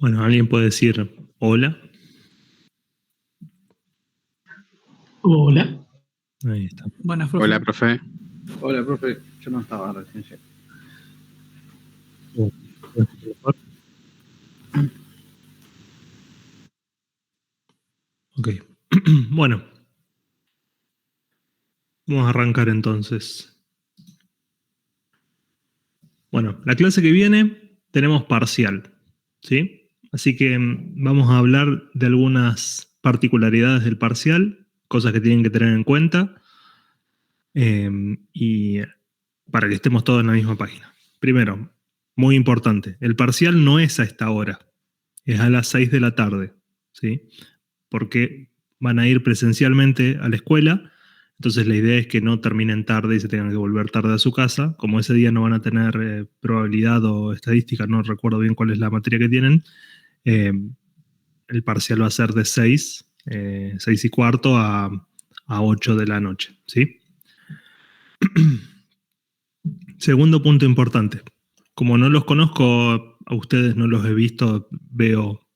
Bueno, alguien puede decir hola. Hola. Ahí está. Buenas, profe. Hola, profe. Hola, profe. Yo no estaba recién llegué. Ok. Bueno. Vamos a arrancar entonces. Bueno, la clase que viene tenemos parcial, ¿sí? Así que vamos a hablar de algunas particularidades del parcial, cosas que tienen que tener en cuenta, y para que estemos todos en la misma página. Primero, muy importante, el parcial no es a esta hora, es a las 6 de la tarde, ¿sí? Porque van a ir presencialmente a la escuela. Entonces la idea es que no terminen tarde y se tengan que volver tarde a su casa. Como ese día no van a tener probabilidad o estadística, no recuerdo bien cuál es la materia que tienen, el parcial va a ser de 6 y cuarto a 8 de la noche, ¿sí? Segundo punto importante. Como no los conozco a ustedes, no los he visto, veo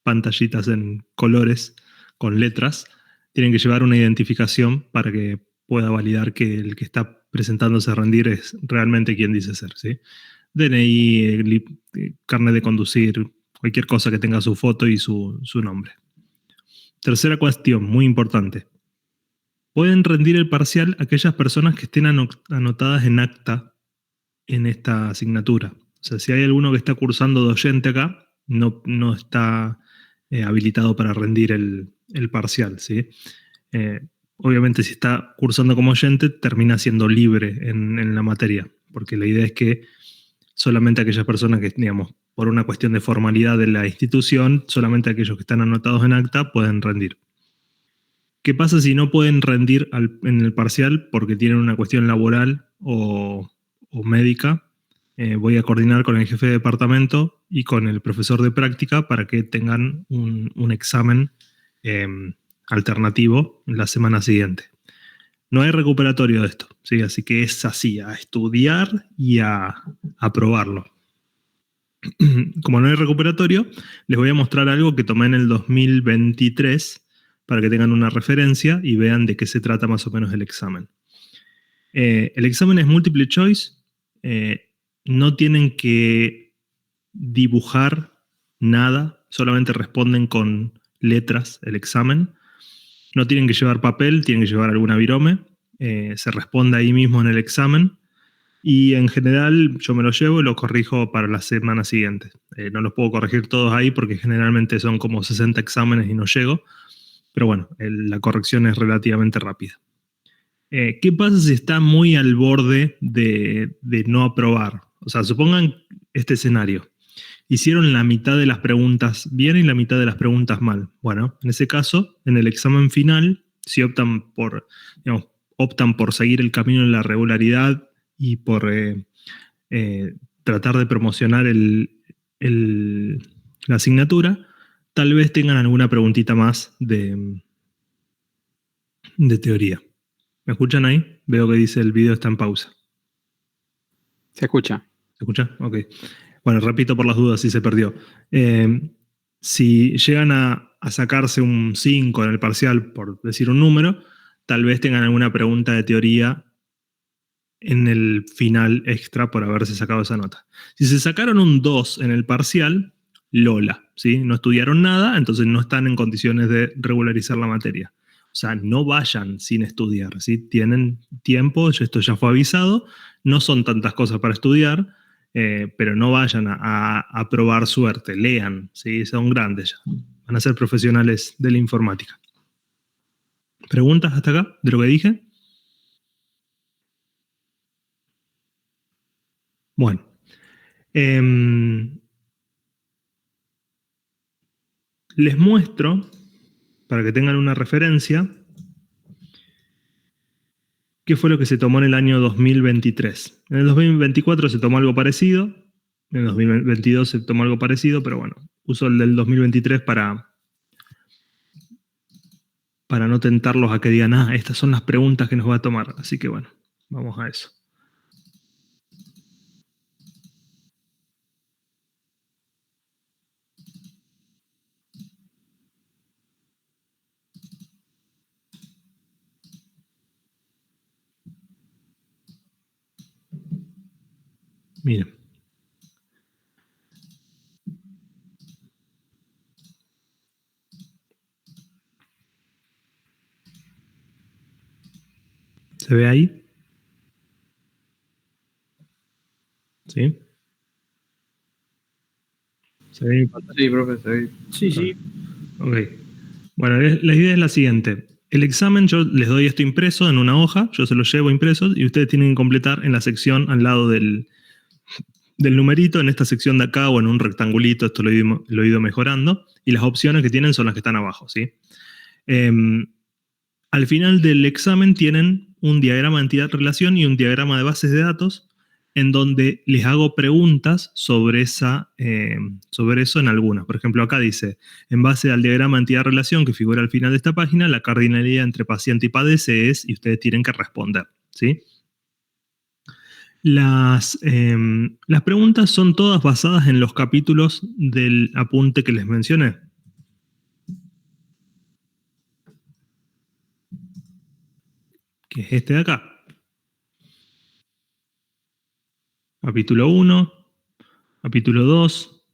pantallitas en colores con letras, tienen que llevar una identificación para que pueda validar que el que está presentándose a rendir es realmente quien dice ser, ¿sí? DNI, carnet de conducir, cualquier cosa que tenga su foto y su nombre. Tercera cuestión, muy importante. Pueden rendir el parcial aquellas personas que estén anotadas en acta en esta asignatura. O sea, si hay alguno que está cursando de oyente acá, no está habilitado para rendir el parcial, ¿sí? Obviamente si está cursando como oyente termina siendo libre en la materia, porque la idea es que solamente aquellas personas que, digamos, por una cuestión de formalidad de la institución, solamente aquellos que están anotados en acta pueden rendir. ¿Qué pasa si no pueden rendir en el parcial porque tienen una cuestión laboral o médica? Voy a coordinar con el jefe de departamento y con el profesor de práctica para que tengan un examen alternativo la semana siguiente. No hay recuperatorio de esto, ¿sí? Así que es así, a estudiar y a probarlo. Como no hay recuperatorio, les voy a mostrar algo que tomé en el 2023 para que tengan una referencia y vean de qué se trata más o menos el examen. El examen es multiple choice, no tienen que dibujar nada, solamente responden con letras el examen. No tienen que llevar papel, tienen que llevar alguna virome. Se responde ahí mismo en el examen. Y en general yo me lo llevo y lo corrijo para la semana siguiente. No los puedo corregir todos ahí porque generalmente son como 60 exámenes y no llego. Pero bueno, la corrección es relativamente rápida. ¿Qué pasa si está muy al borde de no aprobar? O sea, supongan este escenario. Hicieron la mitad de las preguntas bien y la mitad de las preguntas mal. Bueno, en ese caso, en el examen final, si optan por seguir el camino de la regularidad y por tratar de promocionar la asignatura, tal vez tengan alguna preguntita más de teoría. ¿Me escuchan ahí? Veo que dice el video está en pausa. Se escucha. ¿Se escucha? Ok. Bueno, repito por las dudas si se perdió. Si llegan a sacarse un 5 en el parcial, por decir un número, tal vez tengan alguna pregunta de teoría en el final extra por haberse sacado esa nota. Si se sacaron un 2 en el parcial, Lola, ¿sí? No estudiaron nada, entonces no están en condiciones de regularizar la materia. O sea, no vayan sin estudiar, ¿sí? Tienen tiempo, esto ya fue avisado, no son tantas cosas para estudiar, pero no vayan a probar suerte, lean, ¿sí? Son grandes ya, van a ser profesionales de la informática. ¿Preguntas hasta acá de lo que dije? Bueno. Les muestro, para que tengan una referencia, qué fue lo que se tomó en el año 2023. En el 2024 se tomó algo parecido, en el 2022 se tomó algo parecido, pero bueno, uso el del 2023 para no tentarlos a que digan, estas son las preguntas que nos va a tomar. Así que bueno, vamos a eso. Miren. ¿Se ve ahí? ¿Sí? ¿Se ve? Sí, profe, se ve. Sí. Ok. Bueno, la idea es la siguiente. El examen yo les doy esto impreso en una hoja, yo se lo llevo impreso y ustedes tienen que completar en la sección al lado del numerito, en esta sección de acá o en un rectangulito, esto lo he ido mejorando, y las opciones que tienen son las que están abajo, ¿sí? Al final del examen tienen un diagrama de entidad-relación y un diagrama de bases de datos en donde les hago preguntas sobre eso en algunas. Por ejemplo, acá dice, en base al diagrama de entidad-relación que figura al final de esta página, la cardinalidad entre paciente y padece es, y ustedes tienen que responder, ¿sí? Las preguntas son todas basadas en los capítulos del apunte que les mencioné. Que es este de acá. Capítulo 1, capítulo 2,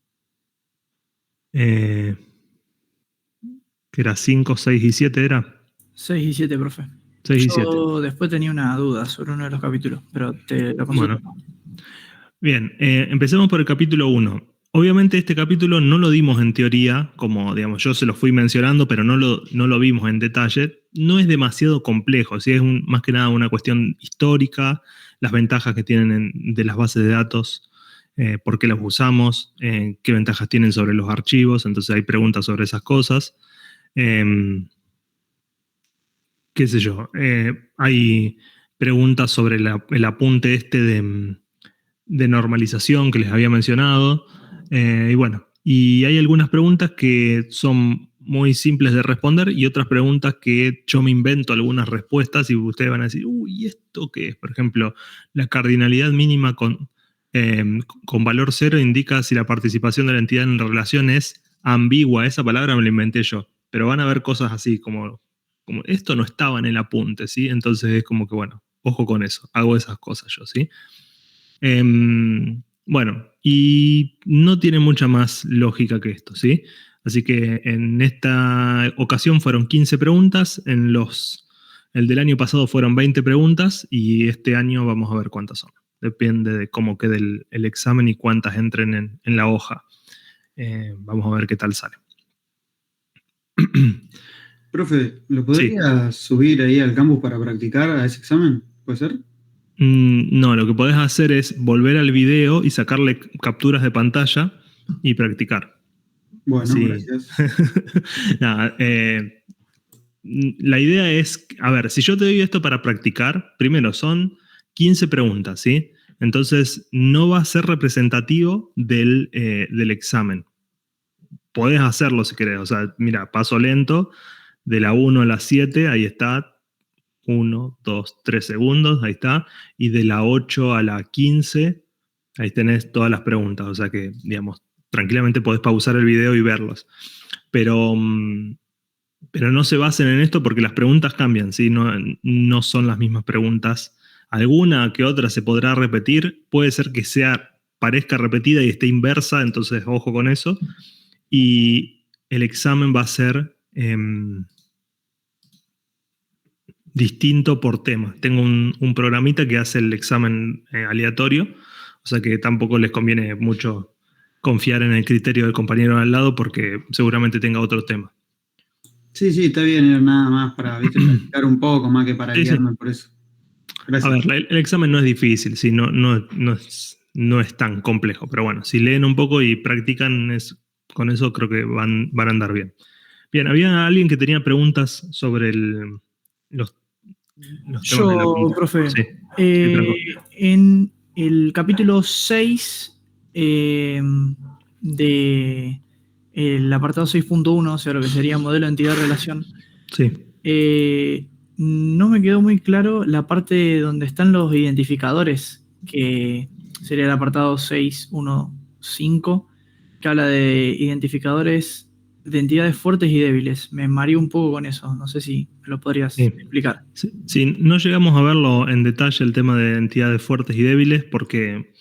que era 5, 6 y 7, ¿era? 6 y 7, profe. 6 y 7. Yo después tenía una duda sobre uno de los capítulos, pero te lo consulto. Bueno. Bien, empecemos por el capítulo 1. Obviamente este capítulo no lo dimos en teoría, como digamos, yo se lo fui mencionando, pero no lo vimos en detalle. No es demasiado complejo, ¿sí? Es más que nada una cuestión histórica, las ventajas que tienen de las bases de datos, por qué las usamos, qué ventajas tienen sobre los archivos, entonces hay preguntas sobre esas cosas. Qué sé yo, hay preguntas sobre el apunte este de normalización que les había mencionado. Y bueno, y hay algunas preguntas que son muy simples de responder y otras preguntas que yo me invento algunas respuestas y ustedes van a decir, uy, ¿esto qué es? Por ejemplo, la cardinalidad mínima con valor 0 indica si la participación de la entidad en relación es ambigua. Esa palabra me la inventé yo, pero van a ver cosas así como esto no estaba en el apunte, ¿sí? Entonces es como que, bueno, ojo con eso, hago esas cosas yo, ¿sí? Bueno, y no tiene mucha más lógica que esto, ¿sí? Así que en esta ocasión fueron 15 preguntas, el del año pasado fueron 20 preguntas y este año vamos a ver cuántas son. Depende de cómo quede el examen y cuántas entren en la hoja. Vamos a ver qué tal sale. Profe, ¿lo podría subir ahí al campus para practicar a ese examen? ¿Puede ser? No, lo que podés hacer es volver al video y sacarle capturas de pantalla y practicar. Bueno, sí. Gracias. Nada, la idea es, a ver, si yo te doy esto para practicar, primero son 15 preguntas, ¿sí? Entonces no va a ser representativo del examen. Podés hacerlo si querés, o sea, mira, paso lento, de la 1 a la 7, ahí está, 1, 2, 3 segundos, ahí está, y de la 8 a la 15, ahí tenés todas las preguntas, o sea que, digamos, tranquilamente podés pausar el video y verlos. Pero no se basen en esto porque las preguntas cambian, ¿sí? No son las mismas preguntas. Alguna que otra se podrá repetir, puede ser que parezca repetida y esté inversa, entonces ojo con eso. Y el examen va a ser distinto por tema. Tengo un programita que hace el examen aleatorio, o sea que tampoco les conviene mucho confiar en el criterio del compañero al lado porque seguramente tenga otro tema. Sí, está bien, era nada más para practicar un poco más que para guiarme por eso. Gracias. A ver, el examen no es difícil, ¿sí? No es tan complejo, pero bueno, si leen un poco y practican con eso creo que van a andar bien. Bien, había alguien que tenía preguntas sobre los yo, temas profe, sí. en el capítulo 6 de el apartado 6.1, o sea, lo que sería modelo de entidad-relación, sí. No me quedó muy claro la parte donde están los identificadores, que sería el apartado 6.1.5, que habla de identificadores de entidades fuertes y débiles. Me mareé un poco con eso, no sé si me lo podrías explicar. Sí, no llegamos a verlo en detalle el tema de entidades fuertes y débiles porque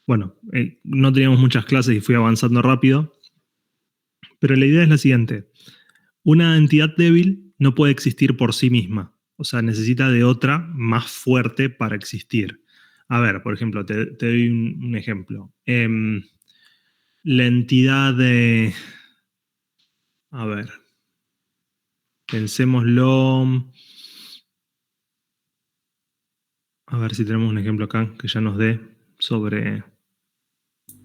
Bueno, no teníamos muchas clases y fui avanzando rápido, pero la idea es la siguiente. Una entidad débil no puede existir por sí misma, o sea, necesita de otra más fuerte para existir. A ver, por ejemplo, te doy un ejemplo. La entidad de... A ver, pensémoslo... A ver si tenemos un ejemplo acá que ya nos dé sobre...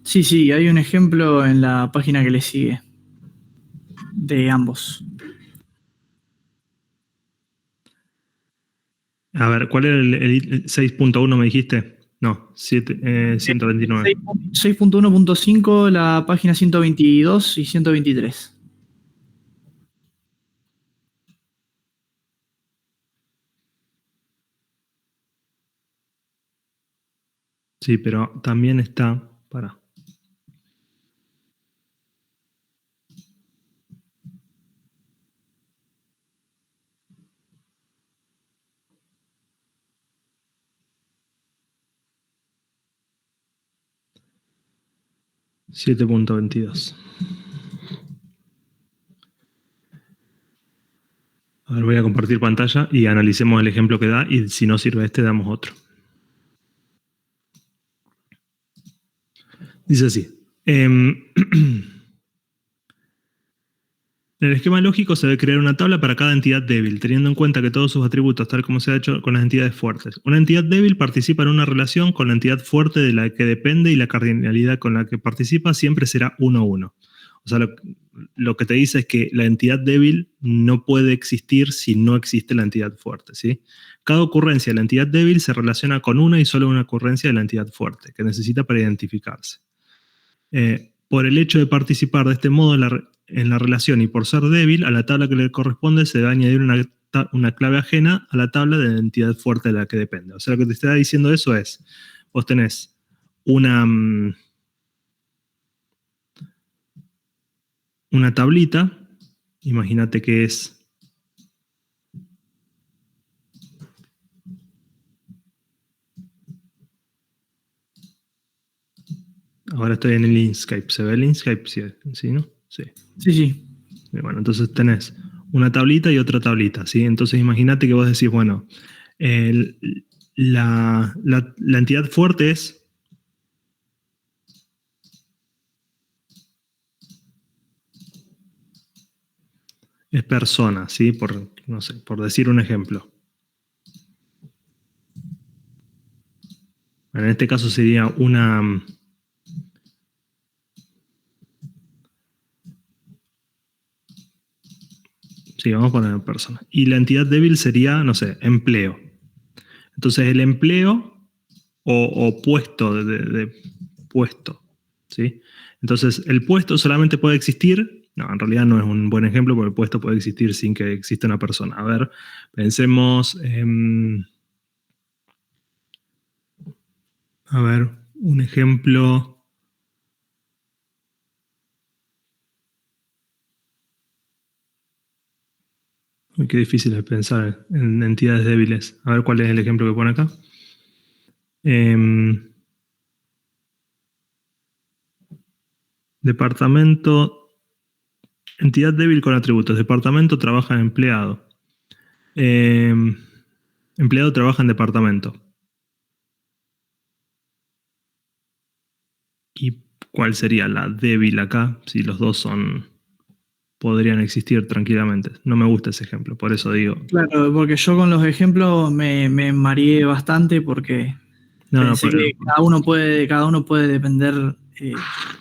Sí, hay un ejemplo en la página que le sigue de ambos. A ver, ¿cuál era el 6.1 me dijiste? No, 129. 6.1.5, la página 122 y 123. Sí, pero también está... Para. $7.22. A ver, voy a compartir pantalla y analicemos el ejemplo que da y si no sirve este, damos otro. Dice así. En el esquema lógico se debe crear una tabla para cada entidad débil, teniendo en cuenta que todos sus atributos, tal como se ha hecho con las entidades fuertes. Una entidad débil participa en una relación con la entidad fuerte de la que depende y la cardinalidad con la que participa siempre será 1-1. O sea, lo que te dice es que la entidad débil no puede existir si no existe la entidad fuerte, ¿sí? Cada ocurrencia de la entidad débil se relaciona con una y solo una ocurrencia de la entidad fuerte, que necesita para identificarse. Por el hecho de participar de este modo en la relación y por ser débil, a la tabla que le corresponde se debe añadir una clave ajena a la tabla de la entidad fuerte de la que depende. O sea, lo que te está diciendo eso es, vos tenés una tablita, imagínate que es... Ahora estoy en el Inkscape. ¿Se ve el Inkscape? Sí, ¿no? Sí. Sí. Bueno, entonces tenés una tablita y otra tablita, ¿sí? Entonces imagínate que vos decís, bueno, la entidad fuerte es persona, ¿sí? No sé, por decir un ejemplo. En este caso sería una... Sí, vamos a poner persona. Y la entidad débil sería, no sé, empleo. Entonces el empleo o puesto de puesto, ¿sí? Entonces el puesto solamente puede existir, no, en realidad no es un buen ejemplo porque el puesto puede existir sin que exista una persona. A ver, pensemos, a ver, un ejemplo... Uy, qué difícil es pensar en entidades débiles. A ver cuál es el ejemplo que pone acá. Departamento, entidad débil con atributos. Departamento trabaja en empleado. Empleado trabaja en departamento. ¿Y cuál sería la débil acá? Si los dos podrían existir tranquilamente. No me gusta ese ejemplo, por eso digo. Claro, porque yo con los ejemplos me mareé bastante porque pensé que cada uno puede depender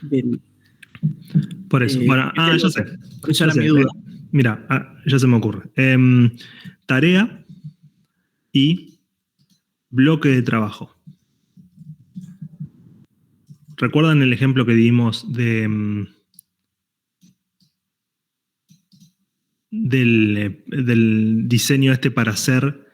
del... Por eso. Bueno, ya sé. Por eso era mi duda. Mira, ya se me ocurre. Tarea y bloque de trabajo. ¿Recuerdan el ejemplo que dimos del diseño para hacer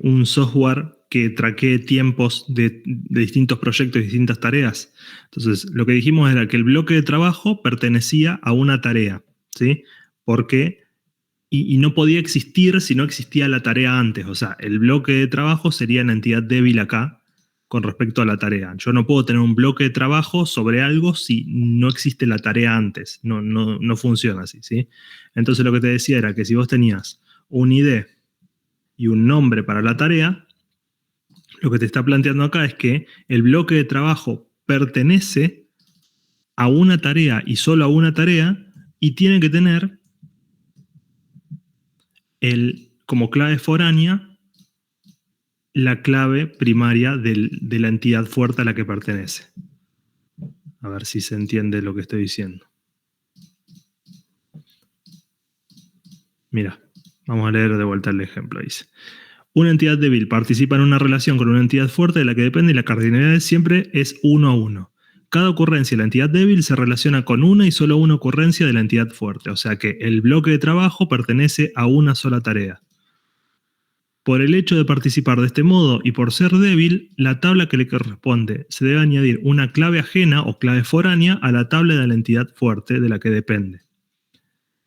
un software que traquee tiempos de distintos proyectos y distintas tareas? Entonces, lo que dijimos era que el bloque de trabajo pertenecía a una tarea, ¿sí? Porque, y no podía existir si no existía la tarea antes. O sea, el bloque de trabajo sería una entidad débil acá, con respecto a la tarea. Yo no puedo tener un bloque de trabajo sobre algo si no existe la tarea antes. No funciona así, ¿sí? Entonces lo que te decía era que si vos tenías un ID y un nombre para la tarea, lo que te está planteando acá es que el bloque de trabajo pertenece a una tarea y solo a una tarea y tiene que tener como clave foránea la clave primaria de la entidad fuerte a la que pertenece. A ver si se entiende lo que estoy diciendo. Mira, vamos a leer de vuelta el ejemplo. Dice: una entidad débil participa en una relación con una entidad fuerte de la que depende y la cardinalidad siempre es 1 a 1. Cada ocurrencia de la entidad débil se relaciona con una y solo una ocurrencia de la entidad fuerte. O sea que el bloque de trabajo pertenece a una sola tarea. Por el hecho de participar de este modo y por ser débil, la tabla que le corresponde se debe añadir una clave ajena o clave foránea a la tabla de la entidad fuerte de la que depende.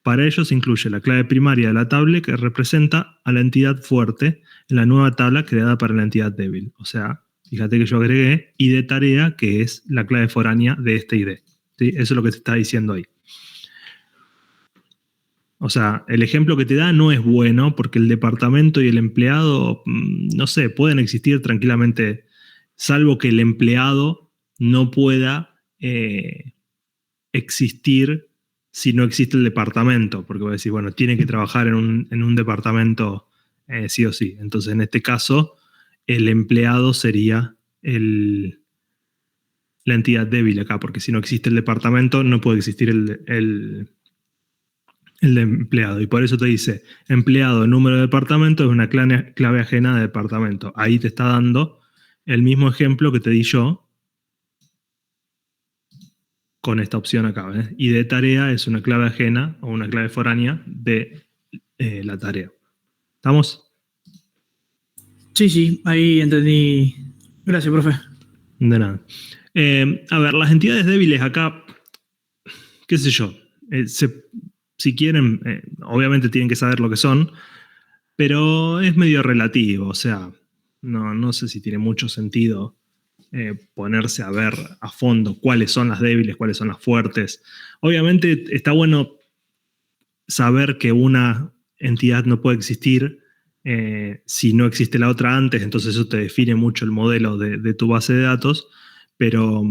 Para ello se incluye la clave primaria de la tabla que representa a la entidad fuerte en la nueva tabla creada para la entidad débil. O sea, fíjate que yo agregué ID tarea, que es la clave foránea de este ID. ¿Sí? Eso es lo que te está diciendo ahí. O sea, el ejemplo que te da no es bueno porque el departamento y el empleado, no sé, pueden existir tranquilamente, salvo que el empleado no pueda existir si no existe el departamento, porque voy a decir, bueno, tiene que trabajar en un departamento sí o sí. Entonces, en este caso, el empleado sería la entidad débil acá, porque si no existe el departamento, no puede existir el de empleado. Y por eso te dice, empleado, número de departamento, es una clave ajena de departamento. Ahí te está dando el mismo ejemplo que te di yo con esta opción acá. ¿Ves? Y de tarea es una clave ajena o una clave foránea de la tarea. ¿Estamos? Sí, ahí entendí. Gracias, profe. De nada. A ver, las entidades débiles acá, qué sé yo, si quieren, obviamente tienen que saber lo que son, pero es medio relativo, o sea, no sé si tiene mucho sentido ponerse a ver a fondo cuáles son las débiles, cuáles son las fuertes. Obviamente está bueno saber que una entidad no puede existir si no existe la otra antes, entonces eso te define mucho el modelo de tu base de datos, pero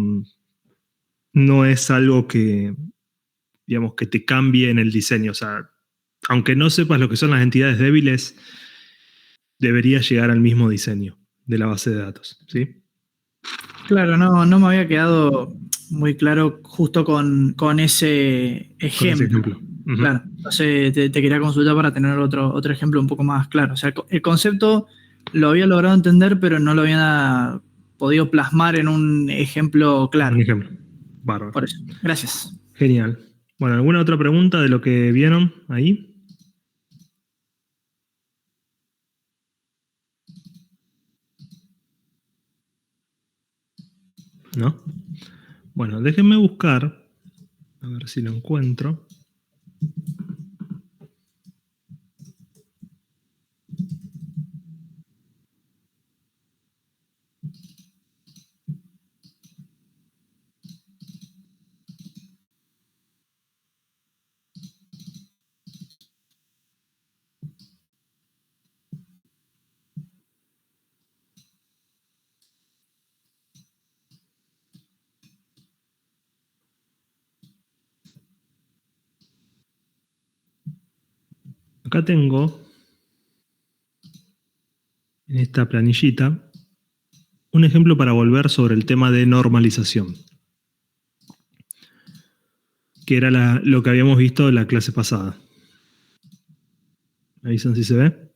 no es algo que, digamos, que te cambie en el diseño. O sea, aunque no sepas lo que son las entidades débiles, deberías llegar al mismo diseño de la base de datos, ¿sí? Claro, no me había quedado muy claro justo con ese Con ese ejemplo. ejemplo. Ujú. Claro, entonces te quería consultar para tener otro ejemplo un poco más claro. O sea, el concepto lo había logrado entender, pero no lo había podido plasmar en un ejemplo Un claro. ejemplo. Bárbaro. Por eso, gracias. Genial. Bueno, ¿alguna otra pregunta de lo que vieron ahí? ¿No? Bueno, déjenme buscar, a ver si lo encuentro. Acá tengo, en esta planillita, un ejemplo para volver sobre el tema de normalización, que era lo que habíamos visto en la clase pasada. ¿Me avisan si se ve?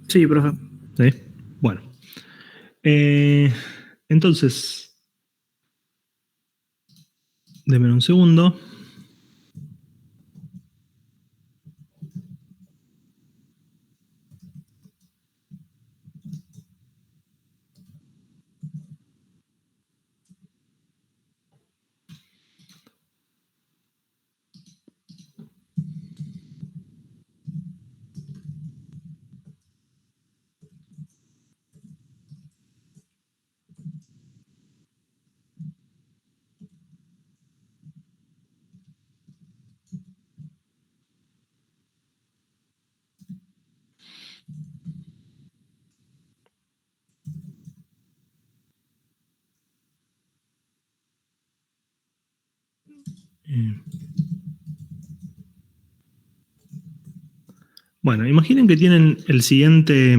Sí, profe. ¿Sí? Bueno. Entonces, denme un segundo. Bueno, imaginen que tienen la siguiente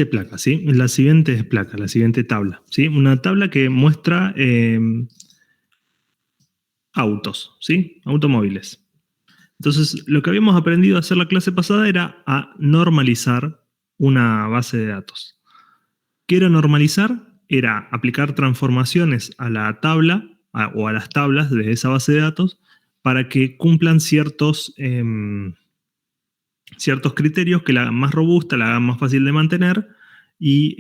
placa, ¿sí? La siguiente tabla, ¿sí? Una tabla que muestra autos, ¿sí? Automóviles. Entonces, lo que habíamos aprendido a hacer la clase pasada era a normalizar una base de datos. ¿Qué era normalizar? Era aplicar transformaciones a la tabla o a las tablas de esa base de datos para que cumplan ciertos criterios que la hagan más robusta, la hagan más fácil de mantener y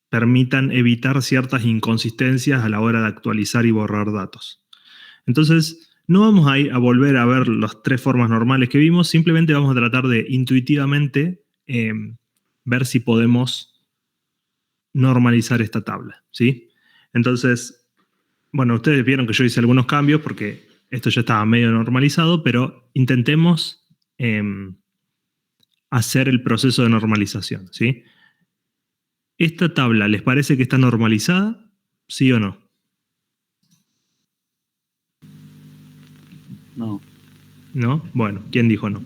permitan evitar ciertas inconsistencias a la hora de actualizar y borrar datos. Entonces, no vamos a volver a ver las 3 formas normales que vimos, simplemente vamos a tratar de intuitivamente ver si podemos normalizar esta tabla, ¿sí? Entonces, bueno, ustedes vieron que yo hice algunos cambios porque esto ya estaba medio normalizado, pero intentemos hacer el proceso de normalización, ¿sí? ¿Esta tabla les parece que está normalizada? ¿Sí o no? No. ¿No? Bueno, ¿quién dijo no?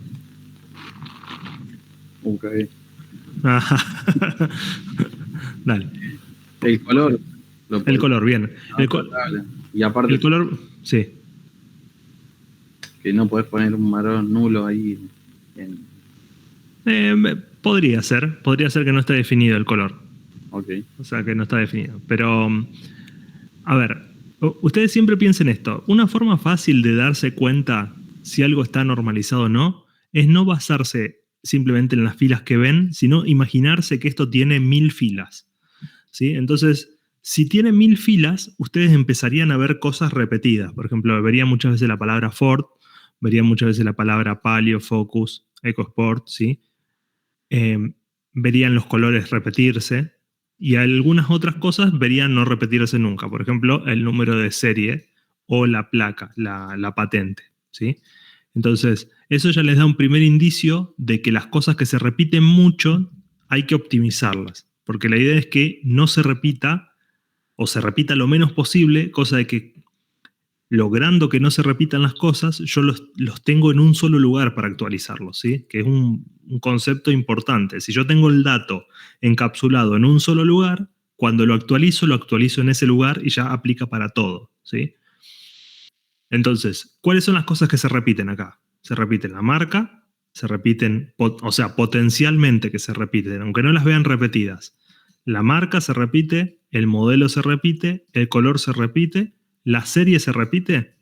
Ok. Dale. El color. El color, bien. Y aparte El color, sí. que no podés poner un marrón nulo ahí. Podría ser que no esté definido el color. Ok. O sea, que no está definido. Pero, a ver, ustedes siempre piensen esto. Una forma fácil de darse cuenta si algo está normalizado o no es no basarse simplemente en las filas que ven, sino imaginarse que esto tiene 1000 filas, ¿sí? Entonces, si tiene 1000 filas, ustedes empezarían a ver cosas repetidas. Por ejemplo, verían muchas veces la palabra Ford, verían muchas veces la palabra Palio, Focus, EcoSport, ¿sí? Verían los colores repetirse y algunas otras cosas verían no repetirse nunca. Por ejemplo, el número de serie o la placa, la patente, ¿sí? Entonces, eso ya les da un primer indicio de que las cosas que se repiten mucho hay que optimizarlas, porque la idea es que no se repita o se repita lo menos posible, cosa de que logrando que no se repitan las cosas, yo los tengo en un solo lugar para actualizarlos, ¿sí? Que es un concepto importante. Si yo tengo el dato encapsulado en un solo lugar, cuando lo actualizo en ese lugar y ya aplica para todo, ¿sí? Entonces, ¿cuáles son las cosas que se repiten acá? Se repite la marca, se repiten, o sea, potencialmente que se repiten, aunque no las vean repetidas. La marca se repite, el modelo se repite, el color se repite, la serie se repite.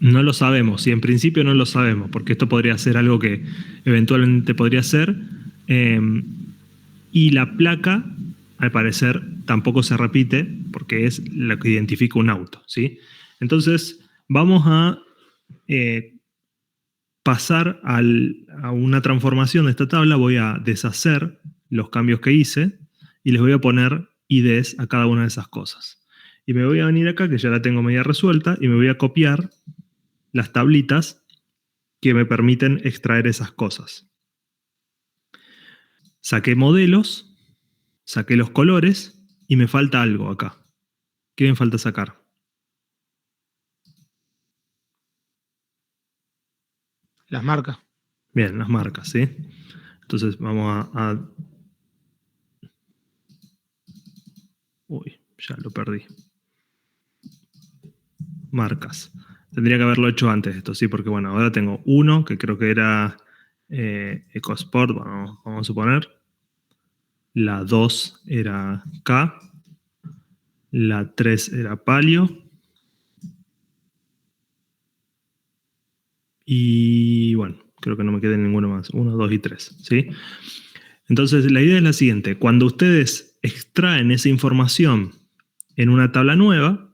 No lo sabemos, y en principio no lo sabemos, porque esto podría ser algo que eventualmente podría ser. Y la placa, al parecer, tampoco se repite, porque es lo que identifica un auto, ¿sí? Entonces, vamos a pasar a una transformación de esta tabla. Voy a deshacer los cambios que hice y les voy a poner IDs a cada una de esas cosas. Y me voy a venir acá, que ya la tengo media resuelta, y me voy a copiar las tablitas que me permiten extraer esas cosas. Saqué modelos, saqué los colores y me falta algo acá. ¿Qué me falta sacar? Las marcas. Bien, las marcas, ¿sí? Entonces vamos a... Uy, ya lo perdí. Marcas. Tendría que haberlo hecho antes esto, sí, porque bueno, ahora tengo uno que creo que era EcoSport, bueno, vamos a suponer. La 2 era K. La 3 era Palio. Y bueno, creo que no me queda ninguno más. 1, 2 y 3, ¿sí? Entonces la idea es la siguiente. Cuando ustedes extraen esa información en una tabla nueva,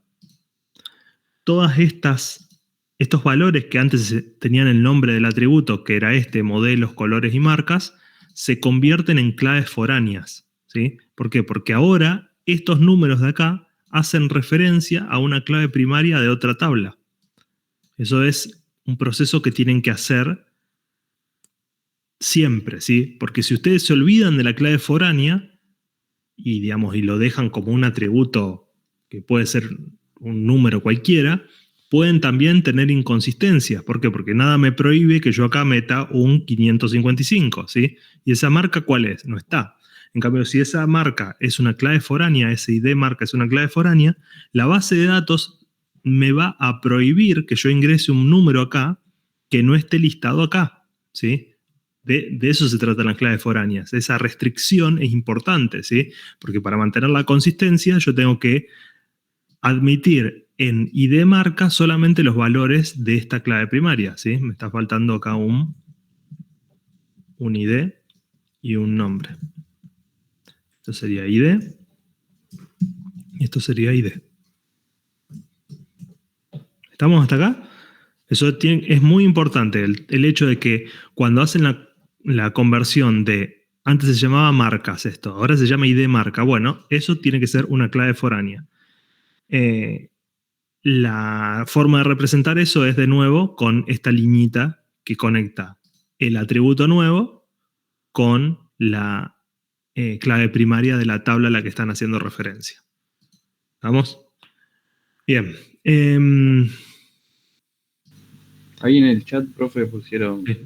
todas estos valores que antes tenían el nombre del atributo, que era modelos, colores y marcas, se convierten en claves foráneas, ¿sí? ¿Por qué? Porque ahora estos números de acá hacen referencia a una clave primaria de otra tabla. Eso es un proceso que tienen que hacer siempre, ¿sí? Porque si ustedes se olvidan de la clave foránea y, digamos, y lo dejan como un atributo que puede ser un número cualquiera, pueden también tener inconsistencias. ¿Por qué? Porque nada me prohíbe que yo acá meta un 555, ¿sí? ¿Y esa marca cuál es? No está. En cambio, si esa marca es una clave foránea, esa ID marca es una clave foránea, la base de datos me va a prohibir que yo ingrese un número acá que no esté listado acá, ¿sí? De eso se tratan las claves foráneas. Esa restricción es importante, ¿sí? Porque para mantener la consistencia yo tengo que admitir en ID marca solamente los valores de esta clave primaria, ¿sí? Me está faltando acá un ID y un nombre. Esto sería ID y esto sería ID. ¿Estamos hasta acá? Eso es muy importante, el hecho de que cuando hacen la conversión de... Antes se llamaba marcas esto, ahora se llama ID marca. Bueno, eso tiene que ser una clave foránea. La forma de representar eso es de nuevo con esta liñita que conecta el atributo nuevo con la clave primaria de la tabla a la que están haciendo referencia. ¿Vamos? Bien. Ahí en el chat, profe, pusieron... Sí.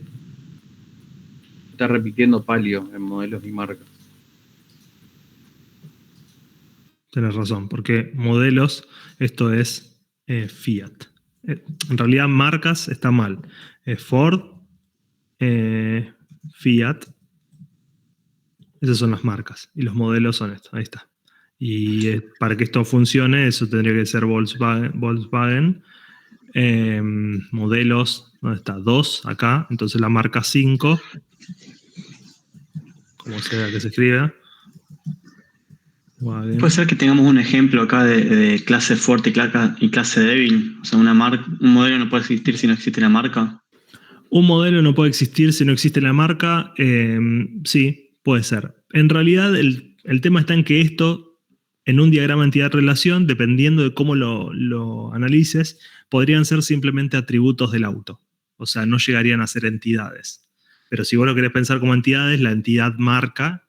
Está repitiendo palio en modelos y marcas. Tienes razón, porque modelos, esto es Fiat. En realidad marcas está mal. Ford, Fiat, esas son las marcas. Y los modelos son estos, ahí está. Y para que esto funcione, eso tendría que ser Volkswagen. Modelos, ¿dónde está? 2 acá, entonces la marca 5, como sea que se escriba. Puede ser que tengamos un ejemplo acá de clase fuerte y clase débil. O sea, un modelo no puede existir si no existe la marca. Un modelo no puede existir si no existe la marca. Sí, puede ser. En realidad, el tema está en que esto, en un diagrama entidad-relación, dependiendo de cómo lo analices, podrían ser simplemente atributos del auto. O sea, no llegarían a ser entidades. Pero si vos lo querés pensar como entidades, la entidad marca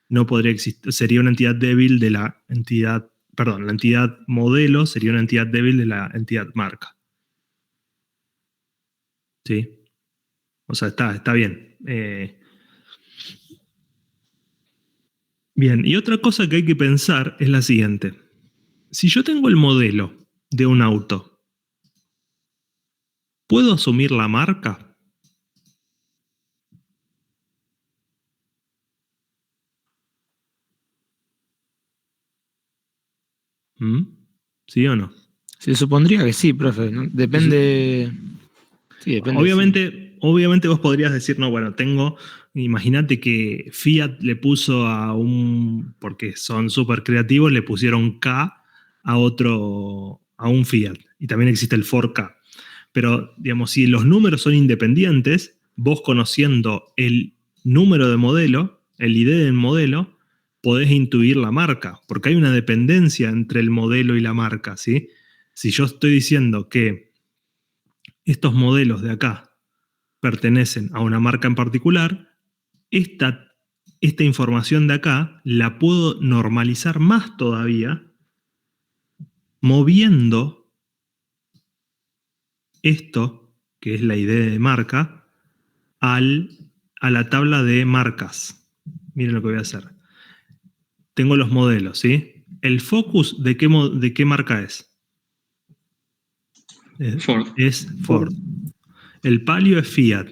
no podría existir, sería una entidad débil de la entidad, perdón, la entidad modelo sería una entidad débil de la entidad marca. ¿Sí? O sea, está bien. Bien, y otra cosa que hay que pensar es la siguiente. Si yo tengo el modelo de un auto, ¿puedo asumir la marca? ¿Sí o no? Se supondría que sí, profe, ¿no? Depende. Sí, depende. Obviamente vos podrías decir, no, bueno, imagínate que Fiat le puso porque son súper creativos, le pusieron K a un Fiat. Y también existe el Ford K. Pero, digamos, si los números son independientes, vos conociendo el número de modelo, el ID del modelo, podés intuir la marca, porque hay una dependencia entre el modelo y la marca, ¿sí? Si yo estoy diciendo que estos modelos de acá pertenecen a una marca en particular, esta información de acá la puedo normalizar más todavía moviendo esto, que es la ID de marca, a la tabla de marcas. Miren lo que voy a hacer. Tengo los modelos, ¿sí? El Focus, ¿de qué marca es? Ford. Es Ford. El Palio es Fiat.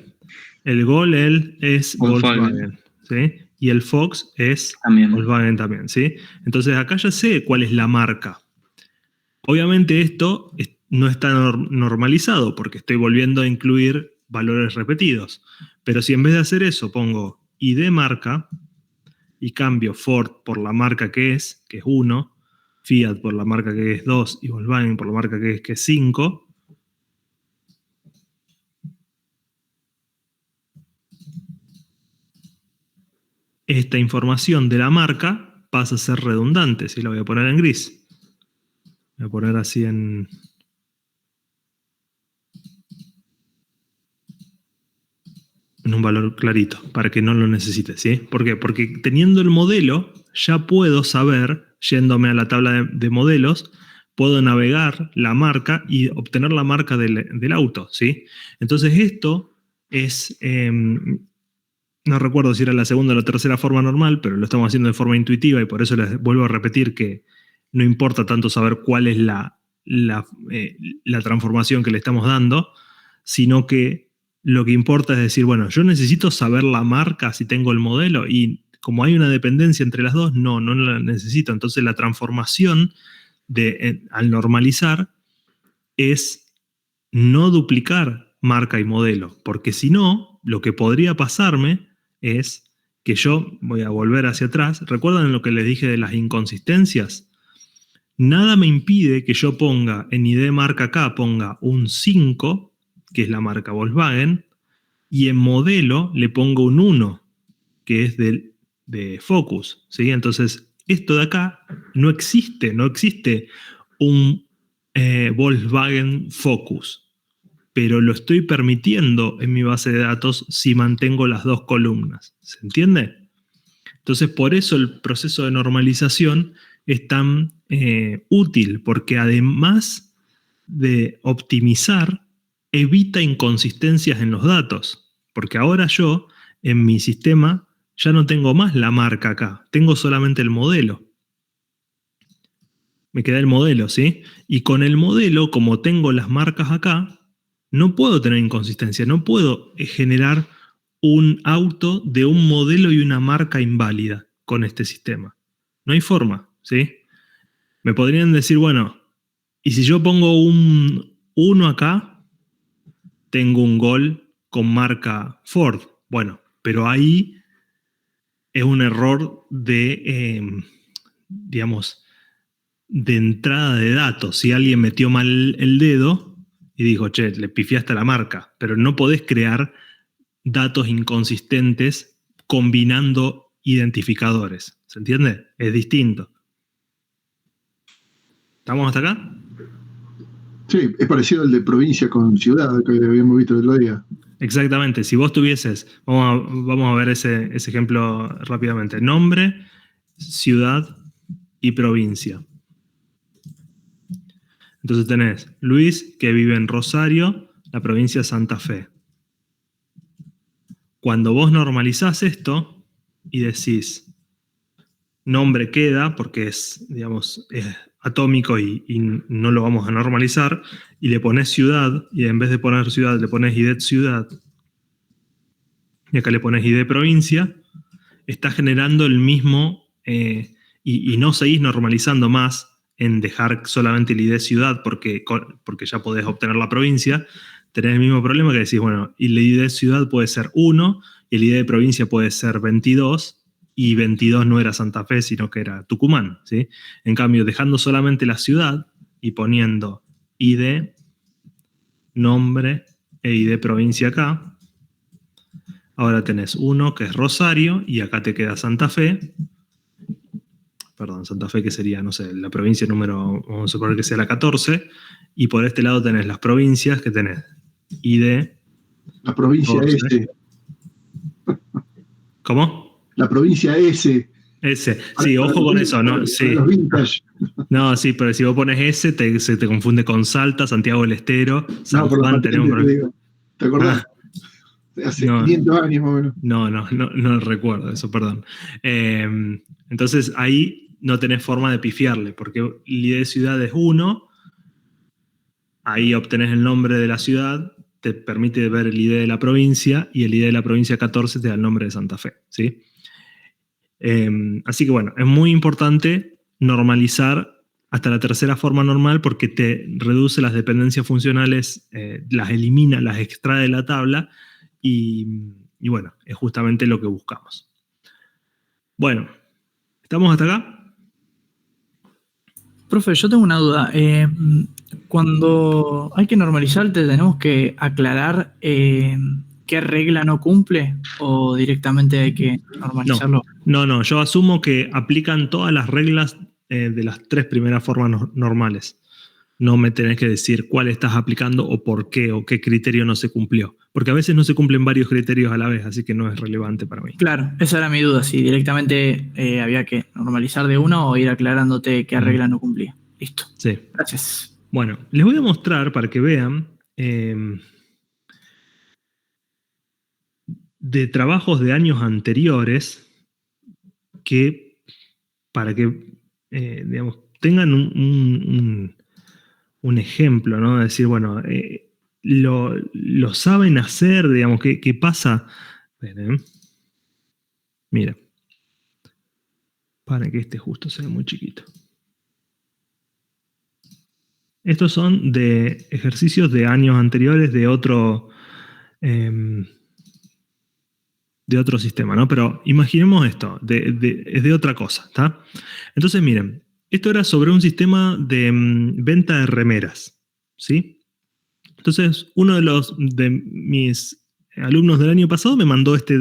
El Gol es Volkswagen. ¿Sí? Y el Fox es También. Volkswagen también, ¿sí? Entonces acá ya sé cuál es la marca. Obviamente esto no está normalizado porque estoy volviendo a incluir valores repetidos. Pero si en vez de hacer eso pongo ID marca y cambio Ford por la marca que es 1, Fiat por la marca que es 2 y Volkswagen por la marca que es 5, esta información de la marca pasa a ser redundante. Si la voy a poner en gris. Voy a poner así en... en un valor clarito, para que no lo necesites, ¿sí? ¿Por qué? Porque teniendo el modelo, ya puedo saber, yéndome a la tabla de modelos, puedo navegar la marca y obtener la marca del auto, ¿sí? Entonces esto es, no recuerdo si era la segunda o la tercera forma normal, pero lo estamos haciendo de forma intuitiva y por eso les vuelvo a repetir que no importa tanto saber cuál es la transformación que le estamos dando, sino que lo que importa es decir, bueno, yo necesito saber la marca si tengo el modelo y como hay una dependencia entre las dos, no la necesito. Entonces la transformación al normalizar es no duplicar marca y modelo, porque si no, lo que podría pasarme es que yo voy a volver hacia atrás. ¿Recuerdan lo que les dije de las inconsistencias? Nada me impide que yo ponga en ID marca acá, ponga un 5, que es la marca Volkswagen, y en modelo le pongo un 1, que es de Focus, ¿sí? Entonces, esto de acá no existe un Volkswagen Focus, pero lo estoy permitiendo en mi base de datos si mantengo las dos columnas. ¿Se entiende? Entonces, por eso el proceso de normalización es tan útil, porque además de optimizar, evita inconsistencias en los datos, porque ahora yo, en mi sistema, ya no tengo más la marca acá, tengo solamente el modelo. Me queda el modelo, ¿sí? Y con el modelo, como tengo las marcas acá, no puedo tener inconsistencia, no puedo generar un auto de un modelo y una marca inválida con este sistema. No hay forma, ¿sí? Me podrían decir, bueno, y si yo pongo un 1 acá, tengo un Gol con marca Ford. Bueno, pero ahí es un error de, digamos, de entrada de datos. Si alguien metió mal el dedo y dijo, che, le pifiaste a la marca, pero no podés crear datos inconsistentes combinando identificadores. ¿Se entiende? Es distinto. ¿Estamos hasta acá? Sí, es parecido al de provincia con ciudad que habíamos visto el otro día. Exactamente. Si vos tuvieses, vamos a ver ese ejemplo rápidamente. Nombre, ciudad y provincia. Entonces tenés Luis, que vive en Rosario, la provincia de Santa Fe. Cuando vos normalizás esto y decís, nombre queda, porque es, digamos, es atómico y no lo vamos a normalizar, y le pones ciudad, y en vez de poner ciudad le pones ID ciudad, y acá le pones ID provincia, está generando el mismo, y no seguís normalizando más en dejar solamente el ID ciudad, porque ya podés obtener la provincia, tenés el mismo problema que decís, bueno, y el ID ciudad puede ser 1, y el ID de provincia puede ser 22, y 22 no era Santa Fe, sino que era Tucumán, ¿sí? En cambio, dejando solamente la ciudad y poniendo ID, nombre e ID provincia acá, ahora tenés 1 que es Rosario y acá te queda Santa Fe. Perdón, Santa Fe que sería, no sé, la provincia número, vamos a suponer que sea la 14, y por este lado tenés las provincias que tenés ID. La provincia 14. S. ¿Cómo? La provincia S. S. Sí, ojo con eso, ¿no? Sí. Los vintage. No, sí, pero si vos pones S, se te confunde con Salta, Santiago del Estero, San No, por los Juan, patentes, tenemos. te digo. ¿Te acordás? Hace 500 años más o menos. No recuerdo eso, perdón. Entonces ahí no tenés forma de pifiarle, porque el ID de ciudad es 1, ahí obtenés el nombre de la ciudad, te permite ver el ID de la provincia, y el ID de la provincia 14 te da el nombre de Santa Fe, ¿sí? Así que bueno, es muy importante normalizar hasta la tercera forma normal porque te reduce las dependencias funcionales, las elimina, las extrae de la tabla y bueno, es justamente lo que buscamos. Bueno, ¿estamos hasta acá? Profe, yo tengo una duda. Cuando hay que normalizar, ¿te tenemos que aclarar qué regla no cumple o directamente hay que normalizarlo? No, yo asumo que aplican todas las reglas de las 3 primeras formas normales. No me tenés que decir cuál estás aplicando o por qué o qué criterio no se cumplió. Porque a veces no se cumplen varios criterios a la vez, así que no es relevante para mí. Claro, esa era mi duda, si directamente había que normalizar de uno o ir aclarándote qué regla no cumplía. Listo. Sí. Gracias. Bueno, les voy a mostrar para que vean de trabajos de años anteriores que para que digamos, tengan un ejemplo, ¿no? De decir, bueno, lo saben hacer, digamos, ¿qué pasa? Mira, para que este justo sea muy chiquito. Estos son de ejercicios de años anteriores de otro sistema, ¿no? Pero imaginemos esto, es de otra cosa, ¿está? Entonces, miren, esto era sobre un sistema de venta de remeras, ¿sí? Entonces, uno de mis alumnos del año pasado me mandó este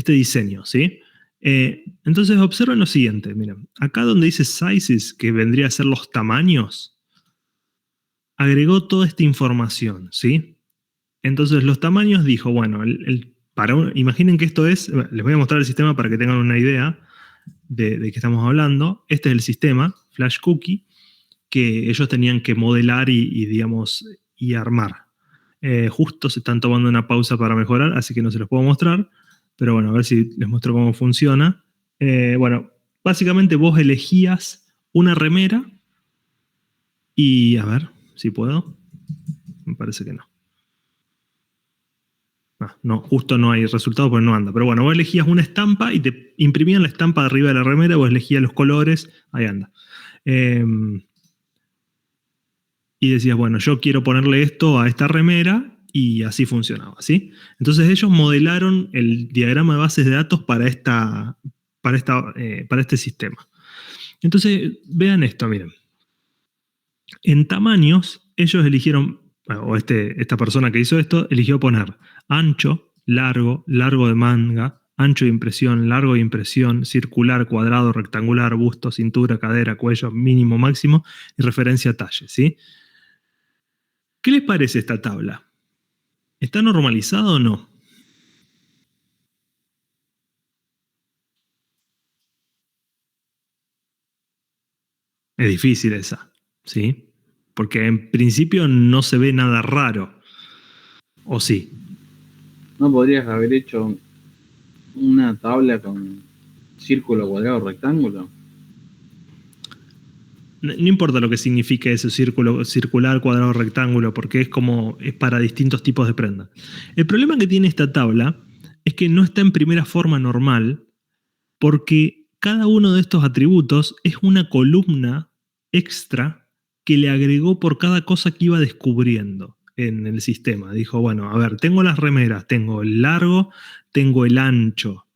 diseño, ¿sí? Entonces, observen lo siguiente, miren, acá donde dice sizes, que vendría a ser los tamaños, agregó toda esta información, ¿sí? Entonces, los tamaños dijo, bueno, imaginen que esto es, les voy a mostrar el sistema para que tengan una idea de qué estamos hablando. Este es el sistema, Flash Cookie, que ellos tenían que modelar y armar. Justo se están tomando una pausa para mejorar, así que no se los puedo mostrar, pero bueno, a ver si les muestro cómo funciona. Bueno, básicamente vos elegías una remera y, a ver si puedo, me parece que no. No, justo no hay resultado porque no anda. Pero bueno, vos elegías una estampa y te imprimían la estampa de arriba de la remera, vos elegías los colores, ahí anda. Y decías, bueno, yo quiero ponerle esto a esta remera y así funcionaba, ¿sí? Entonces ellos modelaron el diagrama de bases de datos para este sistema. Entonces, vean esto, miren. En tamaños, ellos eligieron, o esta persona que hizo esto, eligió poner ancho, largo, largo de manga, ancho de impresión, largo de impresión, circular, cuadrado, rectangular, busto, cintura, cadera, cuello, mínimo, máximo y referencia a talle, ¿sí? ¿Qué les parece esta tabla? ¿Está normalizado o no? Es difícil esa, ¿sí? Porque en principio no se ve nada raro. ¿O sí? ¿No podrías haber hecho una tabla con círculo, cuadrado, rectángulo? No importa lo que signifique ese círculo, circular, cuadrado, rectángulo, porque es para distintos tipos de prenda. El problema que tiene esta tabla es que no está en primera forma normal, porque cada uno de estos atributos es una columna extra que le agregó por cada cosa que iba descubriendo en el sistema. Dijo, bueno, a ver, tengo las remeras, tengo el largo, tengo el ancho.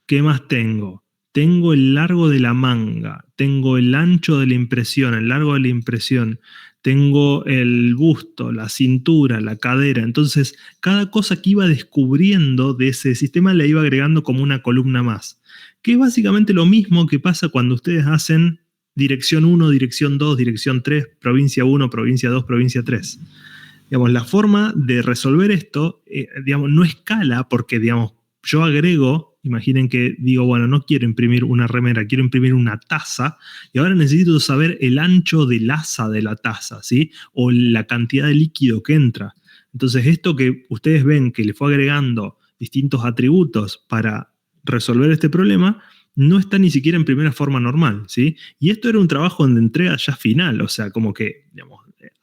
¿Qué más tengo? Tengo el largo de la manga, tengo el ancho de la impresión, el largo de la impresión, tengo el busto, la cintura, la cadera. Entonces, cada cosa que iba descubriendo de ese sistema le iba agregando como una columna más. Que es básicamente lo mismo que pasa cuando ustedes hacen dirección 1, dirección 2, dirección 3, provincia 1, provincia 2, provincia 3. Digamos, la forma de resolver esto, no escala porque, yo agrego, imaginen que digo, bueno, no quiero imprimir una remera, quiero imprimir una taza, y ahora necesito saber el ancho del asa de la taza, ¿sí? O la cantidad de líquido que entra. Entonces, esto que ustedes ven que le fue agregando distintos atributos para resolver este problema, no está ni siquiera en primera forma normal, ¿sí? Y esto era un trabajo de entrega ya final, o sea, como que,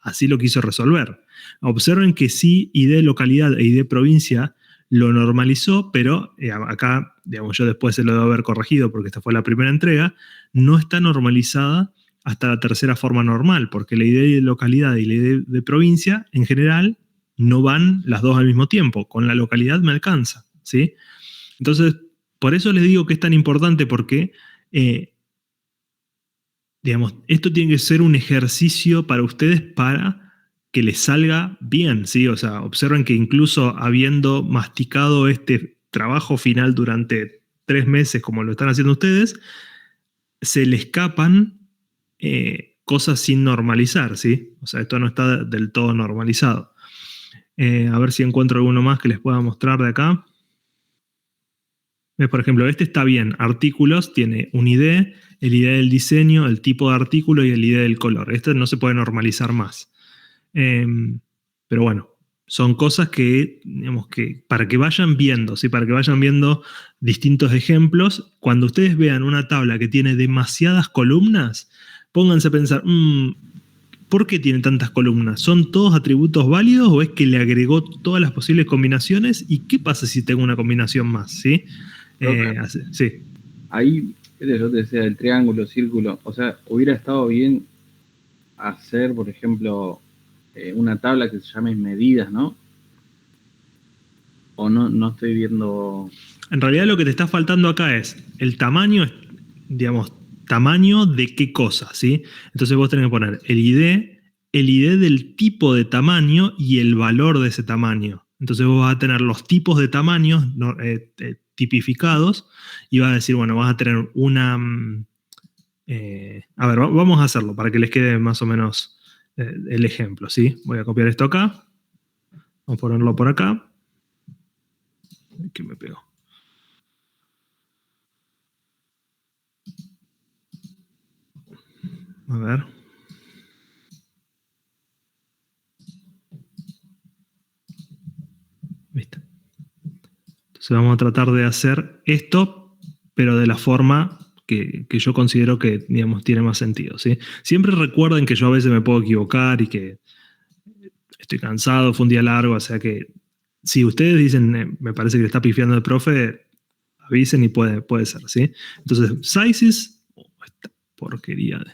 así lo quiso resolver. Observen que sí, ID localidad e ID provincia lo normalizó, pero acá, yo después se lo debo haber corregido porque esta fue la primera entrega, no está normalizada hasta la tercera forma normal, porque la ID de localidad y la ID de provincia, en general, no van las dos al mismo tiempo. Con la localidad me alcanza, ¿sí? Entonces, por eso les digo que es tan importante porque, esto tiene que ser un ejercicio para ustedes para que les salga bien, ¿sí? O sea, observen que incluso habiendo masticado este trabajo final durante 3 meses, como lo están haciendo ustedes, se le escapan cosas sin normalizar, ¿sí? O sea, esto no está del todo normalizado. A ver si encuentro alguno más que les pueda mostrar de acá. Por ejemplo, este está bien. Artículos tiene un ID, el ID del diseño, el tipo de artículo y el ID del color. Esto no se puede normalizar más. Pero bueno, son cosas que, digamos, que para que vayan viendo, ¿sí? Para que vayan viendo distintos ejemplos. Cuando ustedes vean una tabla que tiene demasiadas columnas, pónganse a pensar, ¿por qué tiene tantas columnas? ¿Son todos atributos válidos o es que le agregó todas las posibles combinaciones? ¿Y qué pasa si tengo una combinación más? ¿Sí? Sí. Ahí, yo te decía, el triángulo, círculo, o sea, hubiera estado bien hacer, por ejemplo, una tabla que se llame medidas, ¿no? O no estoy viendo... En realidad lo que te está faltando acá es el tamaño, digamos, tamaño de qué cosa, ¿sí? Entonces vos tenés que poner el ID del tipo de tamaño y el valor de ese tamaño. Entonces vos vas a tener los tipos de tamaños tipificados y vas a decir, bueno, vas a tener una... a ver, vamos a hacerlo para que les quede más o menos el ejemplo, ¿sí? Voy a copiar esto acá. Vamos a ponerlo por acá. ¿Qué me pegó? A ver. ¿Viste? Entonces vamos a tratar de hacer esto, pero de la forma que yo considero que, digamos, tiene más sentido, ¿sí? Siempre recuerden que yo a veces me puedo equivocar y que estoy cansado, fue un día largo, o sea que si ustedes dicen, me parece que le está pifiando el profe, avisen y puede ser, ¿sí? Entonces, sizes, esta porquería de...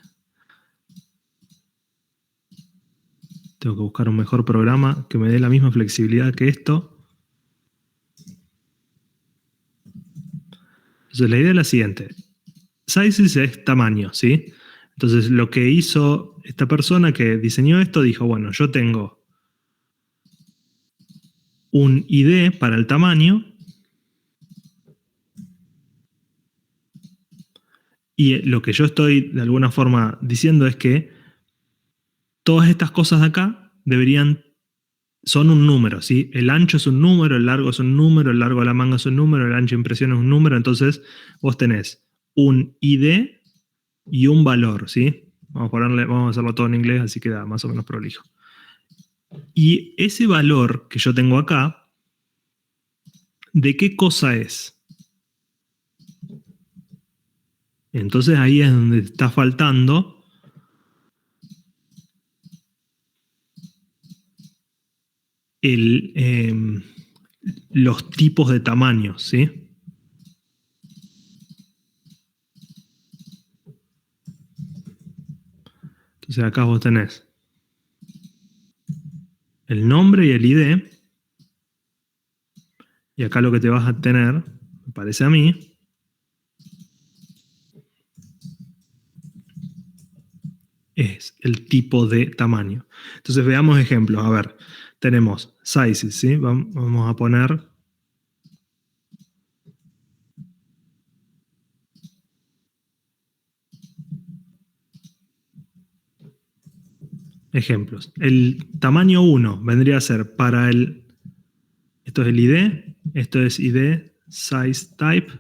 Tengo que buscar un mejor programa que me dé la misma flexibilidad que esto. Entonces la idea es la siguiente. Sizes es tamaño, ¿sí? Entonces lo que hizo esta persona que diseñó esto, dijo, bueno, yo tengo un ID para el tamaño y lo que yo estoy de alguna forma diciendo es que todas estas cosas de acá son un número, ¿sí? El ancho es un número, el largo es un número, el largo de la manga es un número, el ancho de impresión es un número, entonces vos tenés un ID y un valor, ¿sí? Vamos a hacerlo todo en inglés, así queda más o menos prolijo. Y ese valor que yo tengo acá, ¿de qué cosa es? Entonces ahí es donde está faltando los tipos de tamaños, ¿sí? Entonces acá vos tenés el nombre y el ID. Y acá lo que te vas a tener, me parece a mí, es el tipo de tamaño. Entonces veamos ejemplos. A ver, tenemos sizes, ¿sí? Vamos a poner ejemplos. El tamaño 1 vendría a ser para esto es el ID, esto es ID size type,